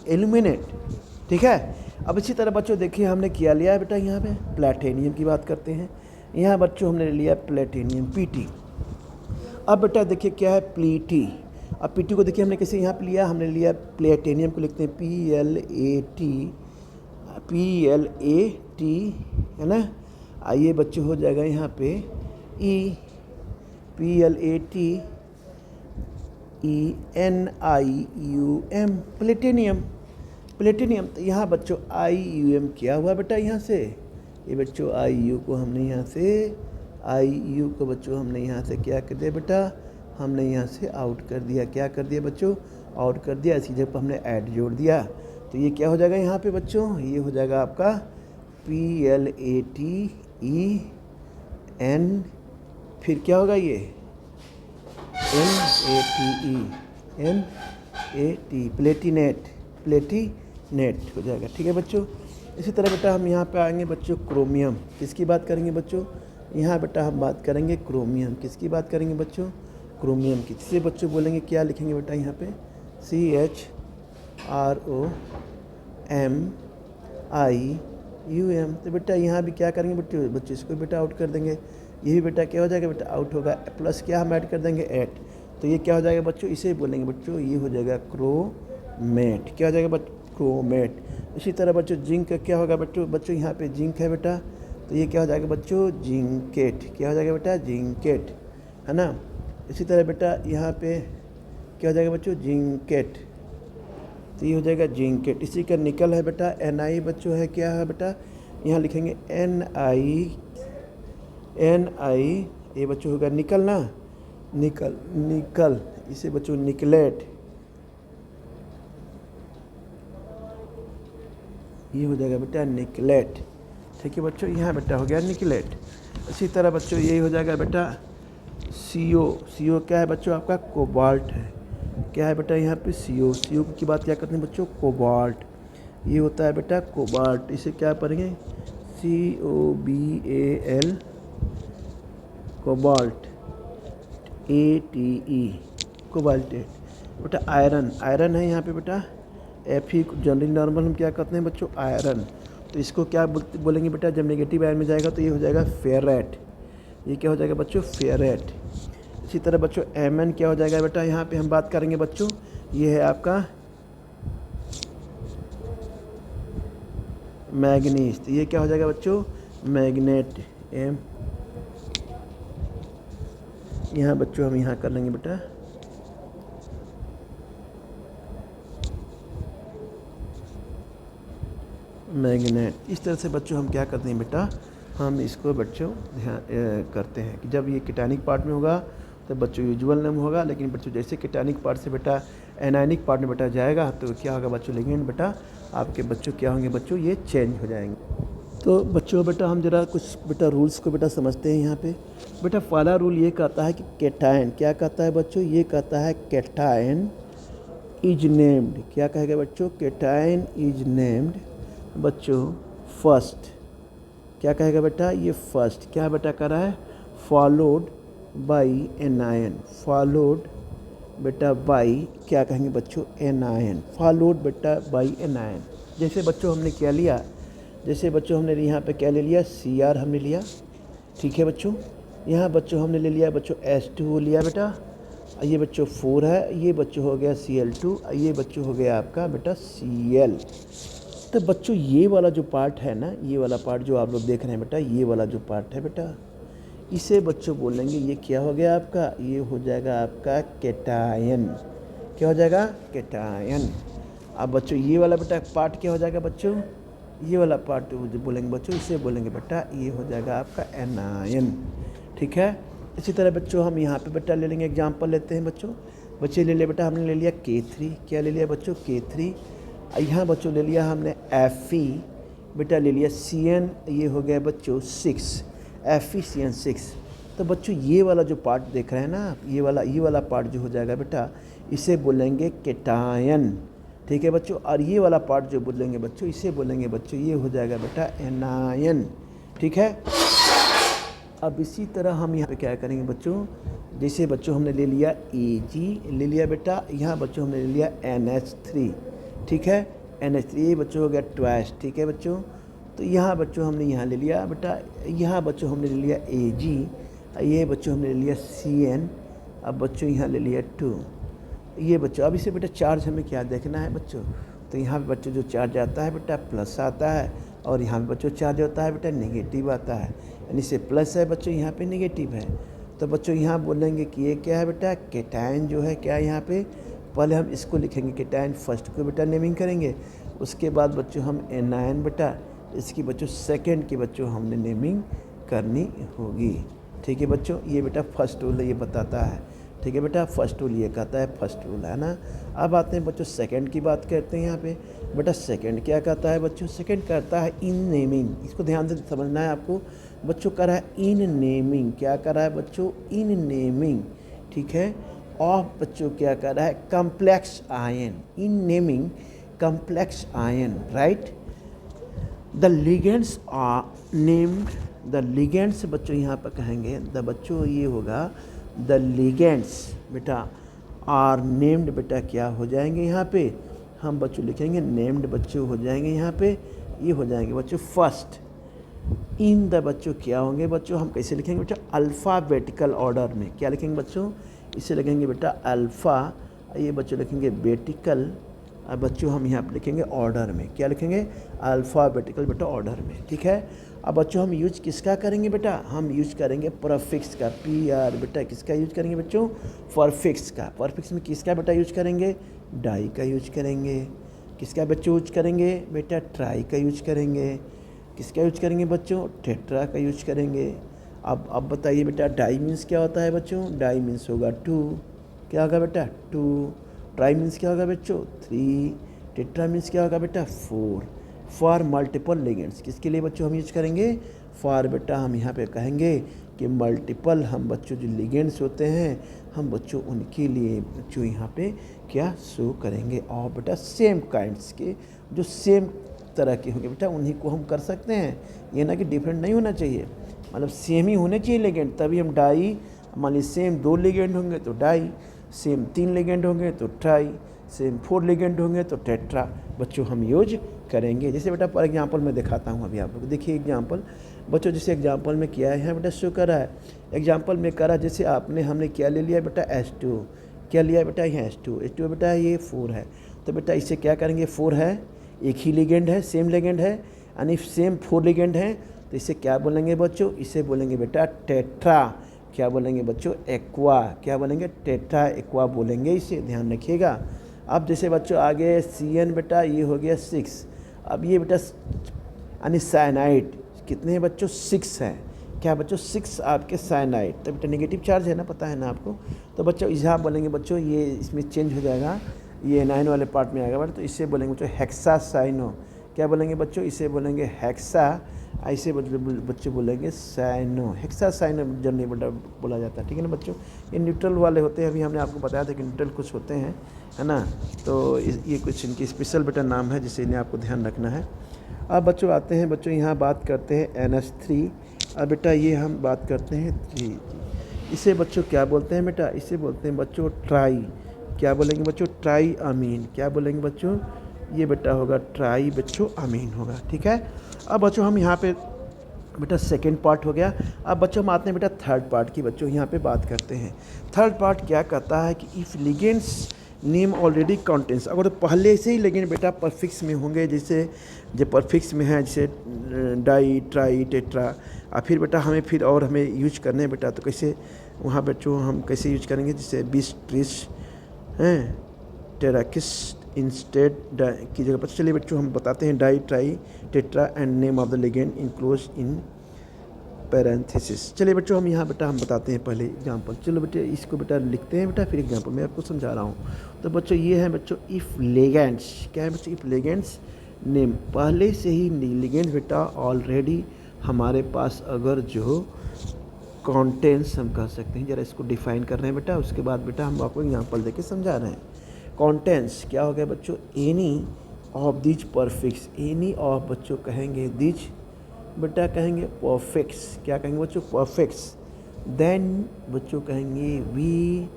एल्यूमिनेट। ठीक है। अब इसी तरह बच्चों देखिए हमने क्या लिया है बेटा? यहाँ पे प्लेटिनियम की बात करते हैं। यहाँ बच्चों हमने लिया प्लेटिनियम PT। अब बेटा देखिए क्या है? प्लीटी। अब PT को देखिए हमने कैसे यहाँ पे लिया? हमने लिया प्लेटिनियम को लिखते हैं PLAT, है ना। आइए बच्चों हो जाएगा यहाँ पे PLATENIUM, प्लेटिनियम। तो यहाँ बच्चों IUM क्या हुआ बेटा? यहाँ से ये बच्चों IU को हमने यहाँ से क्या कर दिया बेटा? हमने यहाँ से आउट कर दिया। क्या कर दिया बच्चों? आउट कर दिया। इसी जगह पर हमने ऐड जोड़ दिया। तो ये क्या हो जाएगा यहाँ पे बच्चों? ये हो जाएगा आपका PLATEN, फिर क्या होगा ये? NATE, प्लेटिनेट हो जाएगा। ठीक है बच्चों। इसी तरह बेटा हम यहाँ पे आएंगे बच्चों क्रोमियम। किसकी बात करेंगे बच्चों? यहाँ बेटा हम बात करेंगे क्रोमियम। किसकी बात करेंगे बच्चों? क्रोमियम की। जिसे बच्चों बोलेंगे क्या लिखेंगे बेटा? यहाँ पे CHROMIUM। तो बेटा यहाँ भी क्या करेंगे बच्चों? इसको बेटा आउट कर देंगे। ये भी बेटा क्या हो जाएगा बेटा? आउट होगा। प्लस क्या हम ऐड कर देंगे? ऐड। तो ये क्या हो जाएगा बच्चों? इसे बोलेंगे बच्चों, ये हो जाएगा क्रोमेट। क्या हो जाएगा बच्चों? क्रोमेट। इसी तरह बच्चों जिंक का क्या होगा बच्चों? यहाँ पे जिंक है बेटा, तो ये क्या हो जाएगा बच्चों? जिंकेट। क्या हो जाएगा बेटा? जिंकेट, है ना। इसी तरह बेटा यहाँ पे क्या हो जाएगा बच्चों? जिंकेट। तो ये हो जाएगा जिंकेट। इसी का निकल है बेटा Ni बच्चों है, क्या है बेटा? यहाँ लिखेंगे Ni, ये बच्चों होगा निकल ना, निकल, इसे बच्चों निकलेट, ये हो जाएगा बेटा निकलेट। ठीक है बच्चों, यहाँ बेटा हो गया निकलेट। इसी तरह बच्चों यही हो जाएगा बेटा CO क्या है बच्चों? आपका कोबाल्ट है। क्या है बेटा यहाँ पे? CO की बात क्या करते हैं बच्चों? कोबाल्ट। ये होता है बेटा कोबाल्ट। इसे क्या पढ़ेंगे? COBAL, cobalt, ATE, cobaltate. बेटा आयरन है यहाँ पे बेटा, Fe जनरल नॉर्मल हम क्या करते हैं बच्चों? आयरन। तो इसको क्या बोलेंगे बेटा? जब नेगेटिव आयन में जाएगा तो ये हो जाएगा फेरेट। ये क्या हो जाएगा बच्चों? फेरेट। इसी तरह बच्चों Mn क्या हो जाएगा बेटा? यहाँ पे हम बात करेंगे बच्चों, ये है आपका मैग्नीज। तो ये क्या हो जाएगा बच्चों? मैग्नेट। M, यहाँ बच्चों हम यहाँ कर लेंगे बेटा मैग्नेट। इस तरह से बच्चों हम क्या करते हैं बेटा? हम इसको बच्चों ध्यान करते हैं कि जब ये कीटानिक पार्ट में होगा तो बच्चों यूजुअल नेम होगा, लेकिन बच्चों जैसे कीटानिक पार्ट से बेटा एनायनिक पार्ट में बेटा जाएगा तो क्या होगा बच्चों? लिगेंड बेटा आपके बच्चों क्या होंगे बच्चों? ये चेंज हो जाएंगे। तो बच्चों बेटा हम जरा कुछ बेटा रूल्स को बेटा समझते हैं यहाँ पे। बेटा पहला रूल ये कहता है कि कैटायन, क्या कहता है बच्चों? ये कहता है कैटायन इज नेम्ड। क्या कहेगा बच्चों? कैटायन इज नेम्ड बच्चों फर्स्ट। क्या कहेगा बेटा? ये फर्स्ट। क्या बेटा कर रहा है? फॉलोड बाई एनायन, फॉलोड बेटा बाई क्या कहेंगे बच्चों? एनायन, फॉलोड बेटा बाई एनायन। जैसे बच्चों हमने क्या लिया? जैसे बच्चों हमने यहाँ पे क्या ले लिया? Cr हमने लिया। ठीक है बच्चों, यहाँ बच्चों हमने ले लिया बच्चों H2O लिया बेटा, ये बच्चों 4 है, ये बच्चों हो गया Cl2, ये बच्चों हो गया आपका बेटा Cl। तो बच्चों ये वाला जो पार्ट है ना, ये वाला पार्ट जो आप लोग देख रहे हैं बेटा, ये वाला जो पार्ट है बेटा, इसे बच्चों बोलेंगे, ये क्या हो गया आपका, ये हो जाएगा आपका कैटायन। क्या हो जाएगा, कैटायन। अब बच्चों ये वाला बेटा पार्ट क्या हो जाएगा बच्चों, ये वाला पार्ट जो बोलेंगे बच्चों, इसे बोलेंगे बेटा ये हो जाएगा आपका एनायन। ठीक है। इसी तरह बच्चों हम यहाँ पे बेटा ले लेंगे, एग्जांपल लेते हैं बच्चों। बच्चे ले लिया बेटा हमने ले लिया K3, क्या ले लिया बच्चों, K3। यहाँ बच्चों ले लिया हमने Fe, बेटा ले लिया Cn, ये हो गया बच्चों 6, FeCN6। तो बच्चों ये वाला जो पार्ट देख रहे हैं ना आप, ये वाला पार्ट जो हो जाएगा बेटा, इसे बोलेंगे कैटायन। ठीक है बच्चों। और ये वाला पार्ट जो बोलेंगे बच्चों, इसे बोलेंगे बच्चों, ये हो जाएगा बेटा एनायन। ठीक है। अब इसी तरह हम यहाँ पे क्या करेंगे बच्चों, जैसे बच्चों हमने ले लिया Ag, ले लिया बेटा, यहाँ बच्चों हमने ले लिया NH3। ठीक है, NH3 ये बच्चों हो गया ट्वाइस। ठीक है बच्चों। तो यहाँ बच्चों हमने यहाँ ले लिया बेटा, यहाँ बच्चों हमने ले लिया Ag, ये बच्चों हमने ले लिया Cn, अब बच्चों यहाँ ले लिया 2। ये बच्चों अब इसे बेटा चार्ज हमें क्या देखना है बच्चों, तो यहाँ पे बच्चों जो चार्ज आता है बेटा प्लस आता है, और यहाँ पे बच्चों चार्ज होता है बेटा नेगेटिव आता है, यानी से प्लस है बच्चों, यहाँ पे नेगेटिव है। तो बच्चों यहाँ बोलेंगे कि ये क्या है बेटा, कैटायन जो है क्या है यहाँ पे, पहले हम इसको लिखेंगे कैटायन, फर्स्ट को बेटा नेमिंग करेंगे, उसके बाद बच्चों हम एनायन बेटा, इसकी बच्चों सेकेंड की बच्चों हमने नेमिंग करनी होगी। ठीक है बच्चों, ये बेटा फर्स्ट रूल ये बताता है। ठीक है बेटा, फर्स्ट रूल ये कहता है, फर्स्ट रूल है ना। अब आते हैं बच्चों सेकंड की बात करते हैं यहाँ पे। बेटा सेकंड क्या कहता है बच्चों, सेकंड कहता है इन नेमिंग, इसको ध्यान से समझना है आपको बच्चों। कर रहा है इन नेमिंग, क्या कर रहा है बच्चों, इन नेमिंग। ठीक है। और बच्चों क्या कर रहा है, complex ion, in naming complex ion, right. The ligands are named, the ligands बच्चों यहाँ पर कहेंगे, द बच्चों ये होगा द लिगेंड्स बेटा आर नेम्ड, बेटा क्या हो जाएंगे यहाँ पे, हम बच्चों लिखेंगे नेम्ड बच्चों हो जाएंगे यहाँ पे, ये हो जाएंगे बच्चों फर्स्ट इन द, बच्चों क्या होंगे बच्चों, हम कैसे लिखेंगे बेटा, अल्फ़ाबेटिकल ऑर्डर में। क्या लिखेंगे बच्चों, इसे लिखेंगे बेटा अल्फ़ा, ये बच्चों लिखेंगे बेटिकल, अब बच्चों हम यहाँ पे लिखेंगे ऑर्डर में। क्या लिखेंगे, अल्फ़ाबेटिकल बेटा ऑर्डर में। ठीक है। अब बच्चों हम यूज किसका करेंगे बेटा, हम यूज करेंगे परफिक्स का, PR बेटा किसका यूज करेंगे बच्चों, परफिक्स का। परफिक्स में किसका बेटा यूज करेंगे, डाई का यूज करेंगे। किसका बच्चों यूज करेंगे बेटा, ट्राई का यूज करेंगे। किसका यूज करेंगे बच्चों, टेट्रा का यूज करेंगे। अब बताइए बेटा डाई मीन्स क्या होता है बच्चों, डाई मीन्स होगा 2, क्या होगा बेटा 2। ट्राई मीन्स क्या होगा बच्चों 3, टेट्रा मीन्स क्या होगा बेटा 4। फॉर मल्टीपल लिगेंड्स, किसके लिए बच्चों हम यूज करेंगे, फॉर बेटा हम यहाँ पे कहेंगे कि मल्टीपल हम बच्चों जो लिगेंड्स होते हैं हम बच्चों उनके लिए बच्चों यहाँ पे क्या शो करेंगे, और बेटा सेम काइंड्स के जो सेम तरह के होंगे बेटा उन्हीं को हम कर सकते हैं। ये ना कि डिफरेंट नहीं होना चाहिए, मतलब सेम ही होने चाहिए लिगेंड, तभी हम डाई, मान लीजिए सेम 2 लिगेंड होंगे तो डाई, सेम 3 लिगेंड होंगे तो ट्राई, सेम 4 लिगेंड होंगे तो टेट्रा बच्चों हम यूज करेंगे। जैसे बेटा फॉर एग्जांपल मैं दिखाता हूँ अभी आप लोग देखिए एग्जांपल बच्चों, जैसे एग्जांपल में किया है बेटा शो करा है, एग्जांपल में करा जैसे हमने क्या ले लिया बेटा H2, क्या लिया बेटा यहाँ H2 बेटा ये 4 है, तो बेटा इससे क्या करेंगे, 4 है एक ही लिगेंड है, सेम लिगेंड है, यानी सेम 4 लिगेंड है, तो इसे क्या बोलेंगे बच्चों, इसे बोलेंगे बेटा टेट्रा। क्या बोलेंगे बच्चों, एक्वा, क्या बोलेंगे टेट्रा एक्वा बोलेंगे, इसे ध्यान रखिएगा। अब जैसे बच्चों आगे CN बेटा ये हो गया 6, अब ये बेटा यानी साइनाइड कितने हैं बच्चों 6 हैं, क्या बच्चों 6 आपके साइनाइड, तो बेटा नेगेटिव चार्ज है ना, पता है ना आपको। तो बच्चों यहाँ बोलेंगे बच्चों ये इसमें चेंज हो जाएगा, ये 9 वाले पार्ट में आएगा बच्चों, तो इससे बोलेंगे बच्चों हेक्सासाइनो, क्या बोलेंगे बच्चों, इसे बोलेंगे हेक्सा, ऐसे बच्चे बोलेंगे साइनो, हेक्सासाइनो जनरली बेटा बोला जाता है। ठीक है ना बच्चों, ये न्यूट्रल वाले होते हैं, अभी हमने आपको बताया था कि न्यूट्रल कुछ होते हैं है ना, तो ये कुछ इनकी स्पेशल बेटा नाम है जिसे इन्हें आपको ध्यान रखना है। अब बच्चों आते हैं बच्चों यहाँ बात करते हैं NH3, अब बेटा ये हम बात करते हैं 3, इसे बच्चों क्या बोलते हैं बेटा, इसे बोलते हैं बच्चों ट्राई, क्या बोलेंगे बच्चों ट्राई अमीन, क्या बोलेंगे बच्चों, ये बेटा होगा ट्राई बच्चों अमीन होगा। ठीक है। अब बच्चों हम यहाँ पे बेटा सेकंड पार्ट हो गया, अब बच्चों हम आते हैं बेटा थर्ड पार्ट की, बच्चों यहाँ पे बात करते हैं। थर्ड पार्ट क्या कहता है कि if ligands name already contains, अगर पहले से ही लेकिन बेटा परफिक्स में होंगे, जैसे जो परफिक्स में है जैसे डाई, ट्राई, टेट्रा, और फिर बेटा हमें यूज करने हैं बेटा, तो कैसे वहाँ बच्चों हम कैसे यूज करेंगे, जैसे बीस, ट्रिस हैं, टेराकिस इंस्टेड की जगह पर। चलिए बच्चों हम बताते हैं di, tri, tetra and name of the ligand enclose in parenthesis. चलिए बच्चों हम यहाँ बेटा हम बताते हैं पहले एग्जांपल। चलो बेटे इसको बेटा लिखते हैं बेटा, फिर एग्जांपल मैं आपको समझा रहा हूँ। तो बच्चों ये है बच्चों इफ़ लिगेंड्स, क्या है बच्चों, इफ़ लिगेंड्स नेम, पहले से ही लिगेंड्स बेटा ऑलरेडी हमारे पास अगर जो कॉन्टेंट्स हम कह सकते हैं, ज़रा इसको डिफाइन कर रहे हैं बेटा, उसके बाद बेटा हम आपको एग्जाम्पल देके समझा रहे हैं। कॉन्टेंट्स क्या हो गया बच्चों, any of these prefix, any of बच्चों कहेंगे दिज बेटा कहेंगे परफेक्ट्स, क्या कहेंगे बच्चों, परफेक्ट्स। देन बच्चों कहेंगे वी,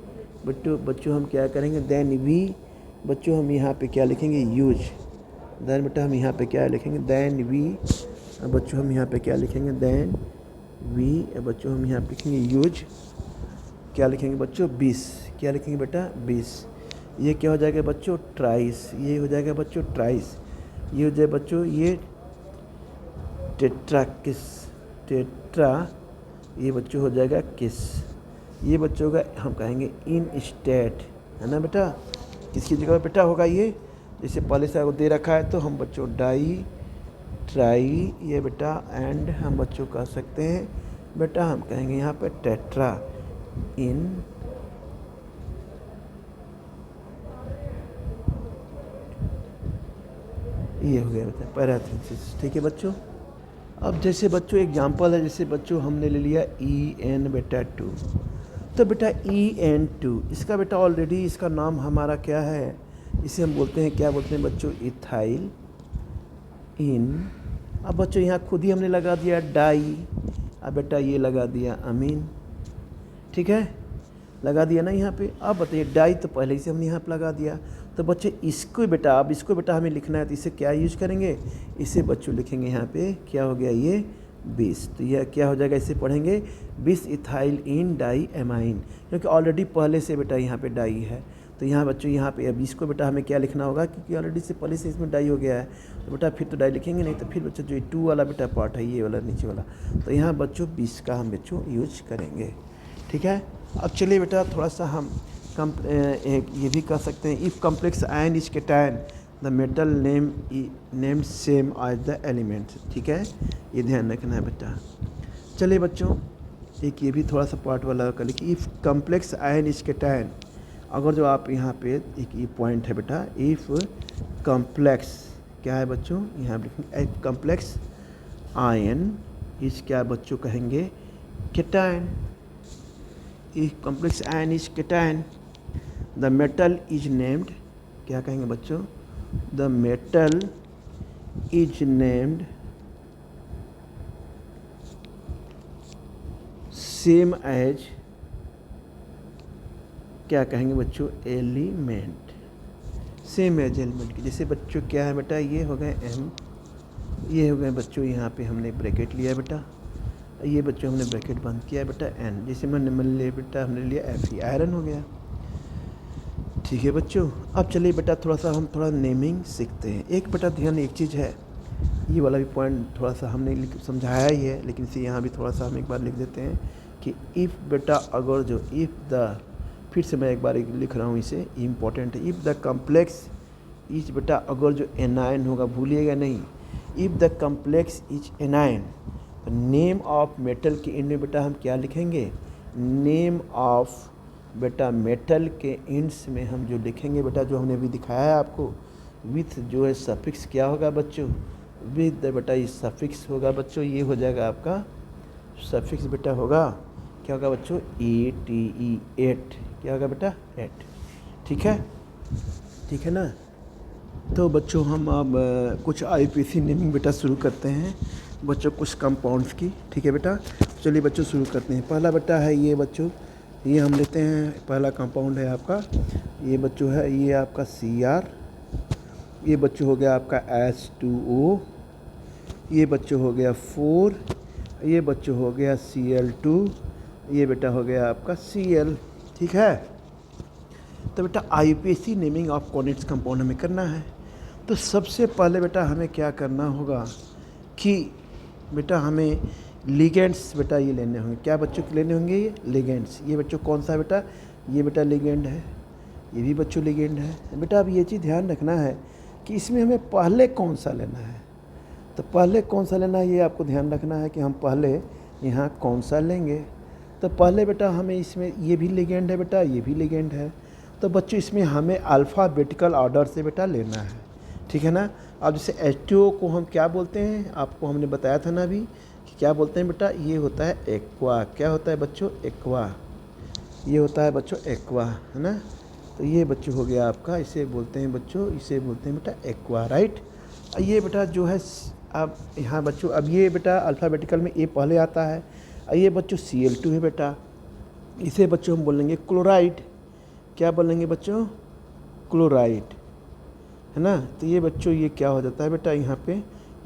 बच्चों हम क्या करेंगे, देन वी बच्चों हम यहाँ पे क्या लिखेंगे, यूज। देन बेटा हम यहाँ पे क्या लिखेंगे, देन वी, बच्चों हम यहाँ पे क्या लिखेंगे, देन वी, बच्चों हम यहाँ पे लिखेंगे यूज, क्या लिखेंगे बच्चों, 20, क्या लिखेंगे बेटा 20। ये क्या हो जाएगा बच्चों, ट्राइस, ये हो जाएगा बच्चों ट्राइस, ये हो जाए बच्चों ये टेट्रा किस, टेट्रा, ये बच्चों हो जाएगा किस, ये बच्चों का हम कहेंगे इन स्टेट, है ना बेटा, किसकी जगह बेटा होगा ये, जैसे पहले से आपको दे रखा है, तो हम बच्चों डाई, ट्राई, ये बेटा एंड हम बच्चों कह सकते हैं बेटा, हम कहेंगे यहाँ पे टेट्रा इन ये हो गया बेटा पैराथेसिस। ठीक है बच्चों। अब जैसे बच्चों एग्जांपल है, जैसे बच्चों हमने ले लिया EN बेटा 2, तो बेटा EN2 इसका बेटा ऑलरेडी इसका नाम हमारा क्या है, इसे हम बोलते हैं, क्या बोलते हैं बच्चों, इथाइल इन। अब बच्चों यहाँ खुद ही हमने लगा दिया डाई, अब बेटा ये लगा दिया अमीन, ठीक है, लगा दिया ना यहाँ पे। अब बताइए डाई तो पहले ही से हमने यहाँ पे लगा दिया, तो बच्चे इसको बेटा, अब इसको बेटा हमें लिखना है, तो इसे क्या यूज करेंगे, इसे बच्चों लिखेंगे यहाँ पे क्या हो गया ये 20, तो यह क्या हो जाएगा, इसे पढ़ेंगे 20 इथाइल इन डाई एमाइन, क्योंकि ऑलरेडी पहले से बेटा यहाँ पे डाई है, तो यहाँ बच्चों यहाँ पे अब इसको बेटा हमें क्या लिखना होगा, क्योंकि ऑलरेडी से पहले से इसमें डाई हो गया है, तो बेटा फिर तो डाई लिखेंगे नहीं, तो फिर बच्चों जो 2 वाला बेटा पार्ट है ये वाला नीचे वाला, तो यहाँ बच्चों 20 का हम बच्चों यूज करेंगे। ठीक है। अब चलिए बेटा थोड़ा सा हम ये भी कह सकते हैं, if complex ion is cation the metal name same as the element. ठीक है, ये ध्यान रखना है बेटा। चलिए बच्चों एक ये भी थोड़ा सा पार्ट वाला कर लिखिए, if complex ion is cation, अगर जो आप यहाँ पे एक ये पॉइंट है बेटा, इफ़ कम्प्लेक्स क्या है बच्चों, यहाँ लिखेंगे इफ कम्प्लेक्स आयन इज क्या बच्चों कहेंगे cation, if complex ion is cation the metal is named, क्या कहेंगे बच्चों, the metal is named same as, क्या कहेंगे बच्चों, एलिमेंट, सेम एज एलिमेंट की। जैसे बच्चों क्या है बेटा, ये हो गए M, ये हो गए बच्चों यहाँ पे हमने ब्रैकेट लिया बेटा, ये बच्चों हमने ब्रैकेट बंद किया बेटा N, जैसे मैंने लिया बेटा हमने लिया Fe, आयरन हो गया। ठीक है बच्चों। अब चलिए बेटा थोड़ा सा हम थोड़ा नेमिंग सीखते हैं। एक बेटा ध्यान एक चीज़ है, ये वाला भी पॉइंट थोड़ा सा हमने समझाया ही है, लेकिन इसे यहाँ भी थोड़ा सा हम एक बार लिख देते हैं कि इफ़ बेटा अगर जो इफ़ द, फिर से मैं एक बार लिख रहा हूँ, इसे इम्पॉर्टेंट है, इफ़ द कम्प्लेक्स इज बेटा अगर जो एनायन होगा, भूलिएगा नहीं, if the complex is anion, name of metal के एंड में बेटा हम क्या लिखेंगे, नेम ऑफ बेटा मेटल के एंड्स में हम जो लिखेंगे बेटा, जो हमने अभी दिखाया है आपको, विथ जो है सफिक्स क्या होगा बच्चों, विथ द बेटा ये सफिक्स होगा बच्चों, ये हो जाएगा आपका सफिक्स बेटा होगा, क्या होगा बच्चों, ATE 8, क्या होगा बेटा 8। ठीक है, ठीक है ना। तो बच्चों हम अब कुछ IPC नेमिंग बेटा शुरू करते हैं बच्चों, कुछ कंपाउंड्स की। ठीक है बेटा, चलिए बच्चों शुरू करते हैं। पहला बेटा है ये बच्चों, ये हम लेते हैं, पहला कंपाउंड है आपका, ये बच्चों है ये आपका Cr, ये बच्चों हो गया आपका H2O, ये बच्चों हो गया 4, ये बच्चों हो गया Cl2, ये बेटा हो गया आपका Cl। ठीक है, तो बेटा IUPAC naming of coordinates compound हमें करना है। तो सबसे पहले बेटा हमें क्या करना होगा कि बेटा हमें लिगेंड्स बेटा ये लेने होंगे। क्या बच्चों के लेने होंगे? ये लिगेंड्स। ये बच्चों कौन सा है बेटा? ये बेटा लिगेंड है, ये भी बच्चों लिगेंड है। बेटा अब ये चीज़ ध्यान रखना है कि इसमें हमें पहले कौन सा लेना है। तो पहले कौन सा लेना है ये आपको ध्यान रखना है कि हम पहले यहाँ कौन सा लेंगे। तो पहले बेटा हमें इसमें ये भी लिगेंड है बेटा, ये भी लिगेंड है। तो बच्चों इसमें हमें अल्फ़ाबेटिकल ऑर्डर से बेटा लेना है, ठीक है ना। अब जैसे H2O को हम क्या बोलते हैं, आपको हमने बताया था ना अभी कि क्या बोलते हैं बेटा, ये होता है एक्वा। क्या होता है बच्चों? एक्वा। ये होता है बच्चों एक्वा, है ना। तो ये बच्चों हो गया आपका, इसे बोलते हैं बच्चों, इसे बोलते हैं बेटा एक्वा, राइट। ये बेटा जो है अब यहाँ बच्चों, अब ये बेटा अल्फ़ाबेटिकल में ए पहले आता है। ये बच्चों Cl2 है बेटा, इसे बच्चों हम बोलेंगे क्लोराइड। क्या बोलेंगे बच्चों? क्लोराइड, है ना। तो ये बच्चों ये क्या हो जाता है बेटा, यहाँ पे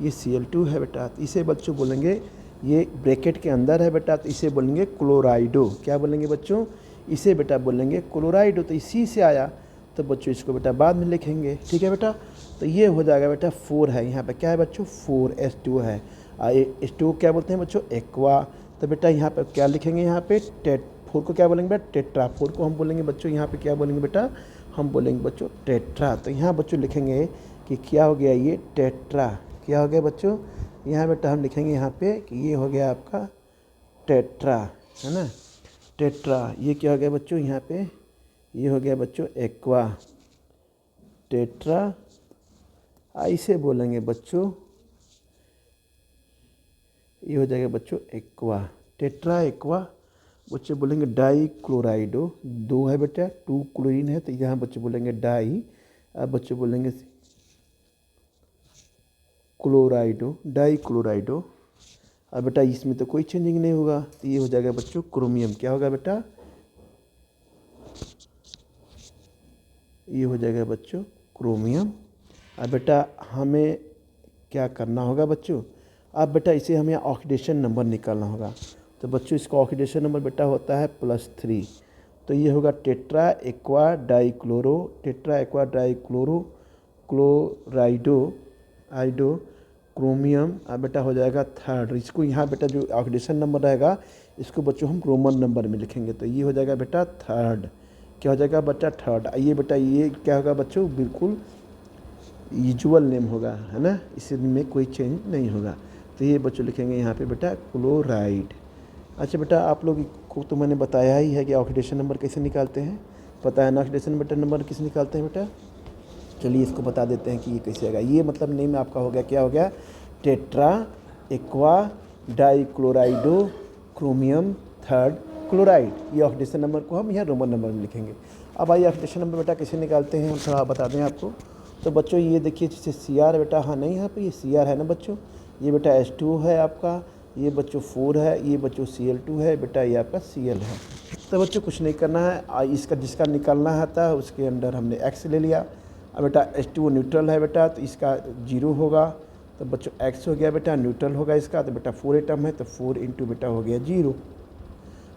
ये Cl2 है बेटा, तो इसे बच्चों बोलेंगे, ये ब्रैकेट के अंदर है बेटा, तो इसे बोलेंगे क्लोराइडो। क्या बोलेंगे बच्चों? इसे बेटा बोलेंगे क्लोराइडो। तो इसी से आया, तो बच्चों इसको बेटा बाद में लिखेंगे, ठीक है बेटा। तो ये हो जाएगा बेटा 4 है, यहाँ पे क्या है बच्चों? 4 H2 है। H2 क्या बोलते हैं बच्चों? एक्वा। तो बेटा यहाँ पे क्या लिखेंगे? यहाँ पे 4 को क्या बोलेंगे बेटा? टेट्रा। 4 को हम बोलेंगे बच्चों, यहाँ पे क्या बोलेंगे बेटा? हम बोलेंगे बच्चों टेट्रा। तो यहाँ बच्चों लिखेंगे कि क्या हो गया? ये टेट्रा। क्या हो गया बच्चों? यहाँ बेटा हम लिखेंगे यहाँ पे कि ये हो गया आपका टेट्रा, है ना, टेट्रा। ये क्या हो गया बच्चों? यहाँ पे ये हो गया बच्चों एक्वा, टेट्रा। इसे बोलेंगे बच्चों, ये हो जाएगा बच्चों एक्वा, टेट्रा एक्वा। बच्चे बोलेंगे डाई क्लोराइडो। 2 है बेटा, 2 क्लोरीन है, तो यहाँ बच्चे बोलेंगे डाई। अब बच्चे बोलेंगे क्लोराइडो, डाई क्लोराइडो। अब बेटा इसमें तो कोई चेंजिंग नहीं होगा, तो ये हो जाएगा बच्चों क्रोमियम। क्या होगा बेटा? ये हो जाएगा बच्चों क्रोमियम। अब बेटा हमें क्या करना होगा बच्चों? अब बेटा इसे हमें ऑक्सीडेशन नंबर निकालना होगा। तो बच्चों इसका ऑक्सीडेशन नंबर बेटा होता है +3। तो ये होगा tetra aqua dichloro, tetra aqua dichloro chlorido आइडो क्रोमियम। अब बेटा हो जाएगा 3rd। इसको यहाँ बेटा जो ऑक्सीडेशन नंबर रहेगा इसको बच्चों हम रोमन नंबर में लिखेंगे। तो ये हो जाएगा बेटा 3rd। क्या हो जाएगा बच्चा? 3rd। ये बेटा ये क्या होगा बच्चों? बिल्कुल यूजुअल नेम होगा, है ना, इसमें कोई चेंज नहीं होगा। तो ये बच्चों लिखेंगे यहाँ पे बेटा क्लोराइड। अच्छा बेटा आप लोग को तो मैंने बताया ही है कि ऑक्सीडेशन नंबर कैसे निकालते हैं, पता है ना ऑक्सीडेशन बेटा नंबर कैसे निकालते हैं बेटा? चलिए इसको बता देते हैं कि ये कैसे आएगा। ये मतलब नेम आपका हो गया, क्या हो गया? Tetra aqua dichlorido chromium 3rd chloride. ये ऑक्सीडेशन नंबर को हम यहाँ रोमन नंबर में लिखेंगे। अब आइए ऑक्सीडेशन नंबर बेटा कैसे निकालते हैं हम थोड़ा बता दें आपको। तो बच्चों ये देखिए जैसे Cr बेटा, हाँ नहीं यहाँ पे ये Cr है ना बच्चों, ये बेटा H2 है आपका, ये बच्चों 4 है, ये बच्चों Cl2 है बेटा, ये आपका Cl है। तो बच्चों कुछ नहीं करना है, इसका जिसका निकालना आता है उसके अंदर हमने X ले लिया। अब बेटा H2O न्यूट्रल है बेटा, तो इसका 0 होगा। तो बच्चों X हो गया बेटा, न्यूट्रल होगा इसका, तो बेटा 4 एटम है, तो 4 इंटू बेटा हो गया 0।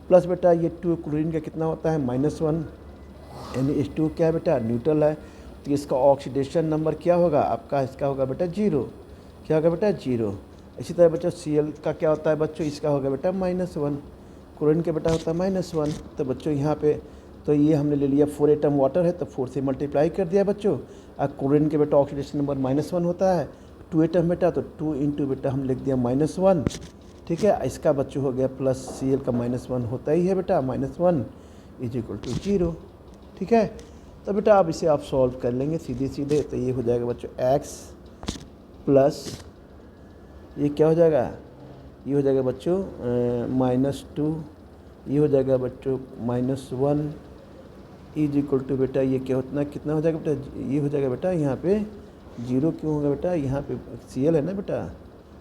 प्लस बेटा ये 2 क्लोरीन का कितना होता है? -1, यानी H2 क्या है बेटा? न्यूट्रल है। तो इसका ऑक्सीडेशन नंबर क्या होगा आपका? इसका होगा बेटा 0। क्या होगा बेटा? 0। इसी तरह बच्चों Cl का क्या होता है बच्चों? इसका होगा बेटा -1। क्लोरीन का बेटा होता है -1। तो बच्चों यहाँ पे तो ये हमने ले लिया 4 एटम वाटर है, तो 4 से मल्टीप्लाई कर दिया बच्चों। अब क्लोरीन के बेटा ऑक्सीडेशन नंबर -1 होता है, 2 एटम बेटा, तो 2 इंटू बेटा हम लिख दिया -1, ठीक है। इसका बच्चों हो गया प्लस Cl का -1 होता ही है बेटा, -1 = 0, ठीक है। तो बेटा अब इसे आप सॉल्व कर लेंगे सीधे सीधे। तो ये हो जाएगा बच्चों x प्लस ये क्या हो जाएगा? ये हो जाएगा बच्चों -2, ये हो जाएगा बच्चों -1 = बेटा ये क्या होता है, कितना हो जाएगा बेटा? ये हो जाएगा बेटा यहाँ पे 0 क्यों होगा बेटा? यहाँ पे Cl है ना बेटा,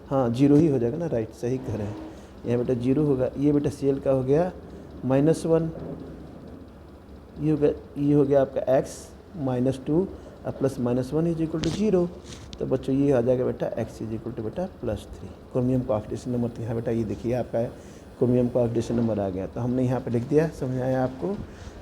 हाँ 0 ही हो जाएगा ना, राइट सही कह रहे हैं। यहाँ बेटा 0 होगा। ये बेटा Cl का हो गया -1, ये हो गया आपका x -2 प्लस -1 = 0। तो बच्चों ये आ जाएगा बेटा x = बेटा +3। क्रोमियम का ऑक्सीडेशन नंबर, तो यहाँ बेटा ये देखिए आपका क्रोमियम का ऑक्सीडेशन नंबर आ गया। तो हमने यहाँ पे लिख दिया, समझ आया आपको?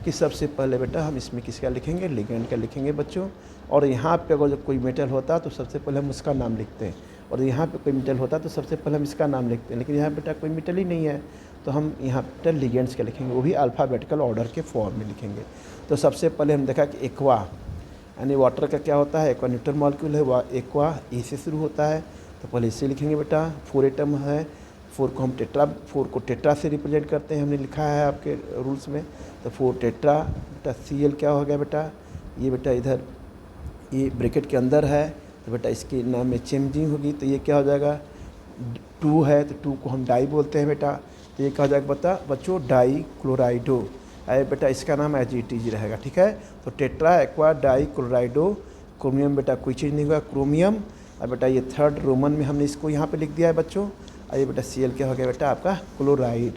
कि सबसे पहले बेटा हम इसमें किसका लिखेंगे, लिगेंड का लिखेंगे बच्चों। और यहाँ पे अगर जब कोई मेटल होता है तो सबसे पहले हम उसका नाम लिखते हैं, और यहाँ पे कोई मेटल होता है तो सबसे पहले हम इसका नाम लिखते हैं। लेकिन यहाँ बेटा कोई मेटल ही नहीं है तो हम यहाँ बेटा लिगेंड्स का लिखेंगे, वो भी अल्फ़ाबेटिकल ऑर्डर के फॉर्म में लिखेंगे। तो सबसे पहले हम देखा कि एक्वा यानी वाटर का क्या होता है, एक्वा न्यूट्रल मॉलिक्यूल है, वह एक्वा ए से शुरू होता है तो पहले इसे लिखेंगे बेटा। 4 एटम है, 4 को हम फोर को टेट्रा से रिप्रेजेंट करते हैं, हमने लिखा है आपके रूल्स में। तो 4 टेट्रा बेटा। Cl क्या हो गया बेटा, ये बेटा इधर ये ब्रैकेट के अंदर है तो बेटा इसके नाम में चेंजिंग होगी तो ये क्या हो जाएगा, 2 है तो 2 को हम डाई बोलते हैं बेटा। तो ये क्या हो जाएगा बता बच्चों, डाई क्लोराइडो। अरे बेटा इसका नाम एज इट इज रहेगा, ठीक है। तो टेट्रा एक्वा डाई क्लोराइडो। क्रोमियम बेटा कोई चीज़ नहीं हुआ, क्रोमियम। अब बेटा ये 3rd रोमन में हमने इसको यहाँ पे लिख दिया है बच्चों। और ये बेटा Cl क्या हो गया बेटा आपका, क्लोराइड,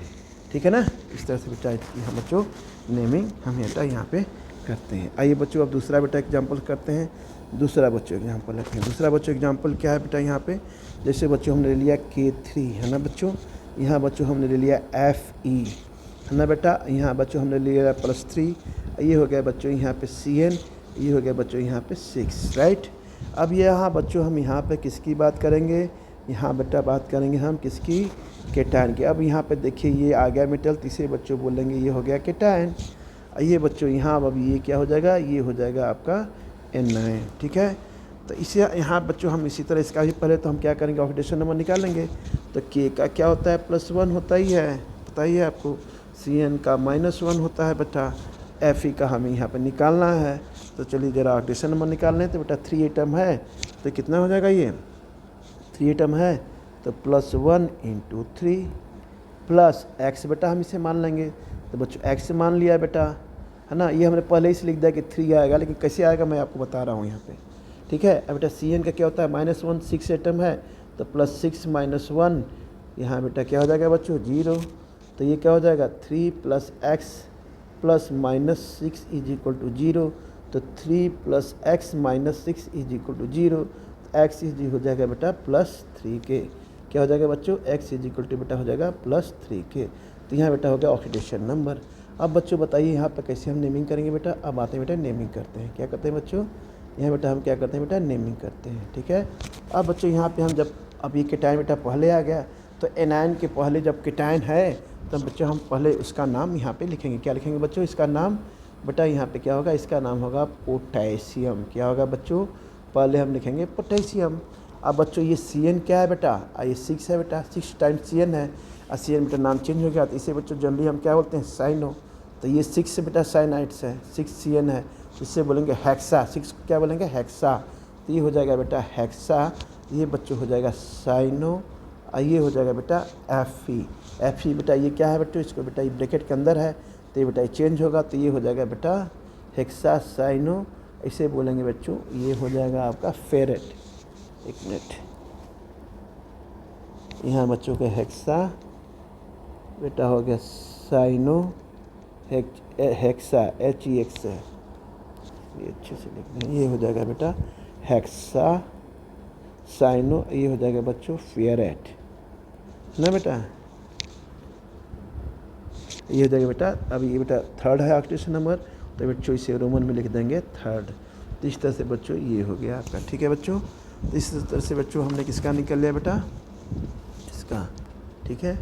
ठीक है ना। इस तरह से बेटा हम बच्चों नेमिंग हम बेटा यहाँ पे करते हैं। आइए बच्चों अब दूसरा बेटा एग्जाम्पल करते हैं। दूसरा बच्चों एग्जाम्पल रखते हैं। दूसरा बच्चों एग्जाम्पल क्या है बेटा, यहाँ पे जैसे बच्चों हमने ले लिया K3 है ना बच्चों, यहाँ बच्चों हमने ले लिया Fe है ना बेटा, यहाँ बच्चों हमने ले लिया +3, ये हो गया बच्चों यहाँ पे Cn, ये हो गया बच्चों यहाँ पे 6, राइट। अब यहाँ बच्चों हम यहाँ पे किसकी बात करेंगे, यहाँ बेटा बात करेंगे हम किसकी, केटायन की। अब यहाँ पे देखिए ये आ गया मेटल, तीसरे बच्चों बोलेंगे ये हो गया केटायन। ये बच्चों यहाँ अब ये क्या हो जाएगा, ये हो जाएगा आपका N9, ठीक है। तो इसे यहाँ बच्चों हम इसी तरह इसका भी पहले तो हम क्या करेंगे, ऑक्सीडेशन नंबर निकालेंगे। तो K का क्या होता है, +1 होता ही है, पता ही है आपको। Cn का -1 होता है बेटा। Fe का हमें यहाँ पे निकालना है। तो चलिए ज़रा ऑक्सीडेशन नंबर निकाल लें। तो बेटा 3 एटम है तो कितना हो जाएगा, ये 3 एटम है तो +1 × 3 प्लस x बेटा हम इसे मान लेंगे। तो बच्चों x मान लिया बेटा, है ना। ये हमने पहले ही से लिख दिया कि 3 आएगा, लेकिन कैसे आएगा मैं आपको बता रहा हूँ यहाँ पे, ठीक है। अब बेटा Cn का क्या होता है, -1, 6 एटम है तो +6 - 1 यहाँ बेटा क्या हो जाएगा बच्चों, 0। तो ये क्या हो जाएगा, 3 + x + -6 = 0। तो 3 + x - 6 = 0। x हो जाएगा बेटा +3 के, क्या हो जाएगा बच्चों, x बेटा हो जाएगा +3 के। तो यहाँ बेटा हो गया ऑक्सीडेशन नंबर। अब बच्चों बताइए यहाँ पे कैसे हम नेमिंग करेंगे बेटा। अब आते हैं बेटा नेमिंग करते हैं, क्या करते हैं बच्चों, यहाँ बेटा हम क्या करते हैं बेटा, नेमिंग करते हैं, ठीक है। अब बच्चों यहाँ पे हम जब अब ये केटायन बेटा पहले आ गया तो एनायन के पहले जब केटायन है तो बच्चों हम पहले उसका नाम यहाँ पे लिखेंगे। क्या लिखेंगे बच्चों, इसका नाम बेटा यहाँ पे क्या होगा, इसका नाम होगा पोटेशियम। क्या होगा बच्चों, पहले हम लिखेंगे पोटेशियम। अब बच्चों ये Cn क्या है बेटा, ये 6 है बेटा, 6 टाइम्स Cn है। और Cn बेटा नाम चेंज हो गया तो इसे बच्चों जनरली हम क्या बोलते हैं, साइनो। तो ये 6 बेटा साइनाइड्स है, 6 Cn है, इससे बोलेंगे हेक्सा। 6 को क्या बोलेंगे, हेक्सा। तो ये हो जाएगा बेटा हेक्सा, ये बच्चों हो जाएगा साइनो, और ये हो जाएगा बेटा Fe बेटा ये क्या है बच्चों, इसको बेटा ये ब्रैकेट के अंदर है तो ये बेटा ये चेंज होगा तो ये हो जाएगा बेटा हेक्सा साइनो। इसे बोलेंगे बच्चों, ये हो जाएगा आपका फेरेट। एक मिनट, यहाँ बच्चों का हेक्सा बेटा हो गया साइनो, हेक्सा HEX है, ये अच्छे से लिख दें, ये हो जाएगा बेटा हेक्सा साइनो, ये हो जाएगा बच्चों फेरेट ना बेटा, ये हो जाएगा बेटा। अब ये बेटा 3rd है ऑक्सीडेशन नंबर, तो बच्चों इसे रोमन में लिख देंगे 3rd। तो इस तरह से बच्चों ये हो गया आपका, ठीक है बच्चों। तो इस तरह से बच्चों हमने किसका निकल लिया बेटा, इसका, ठीक है।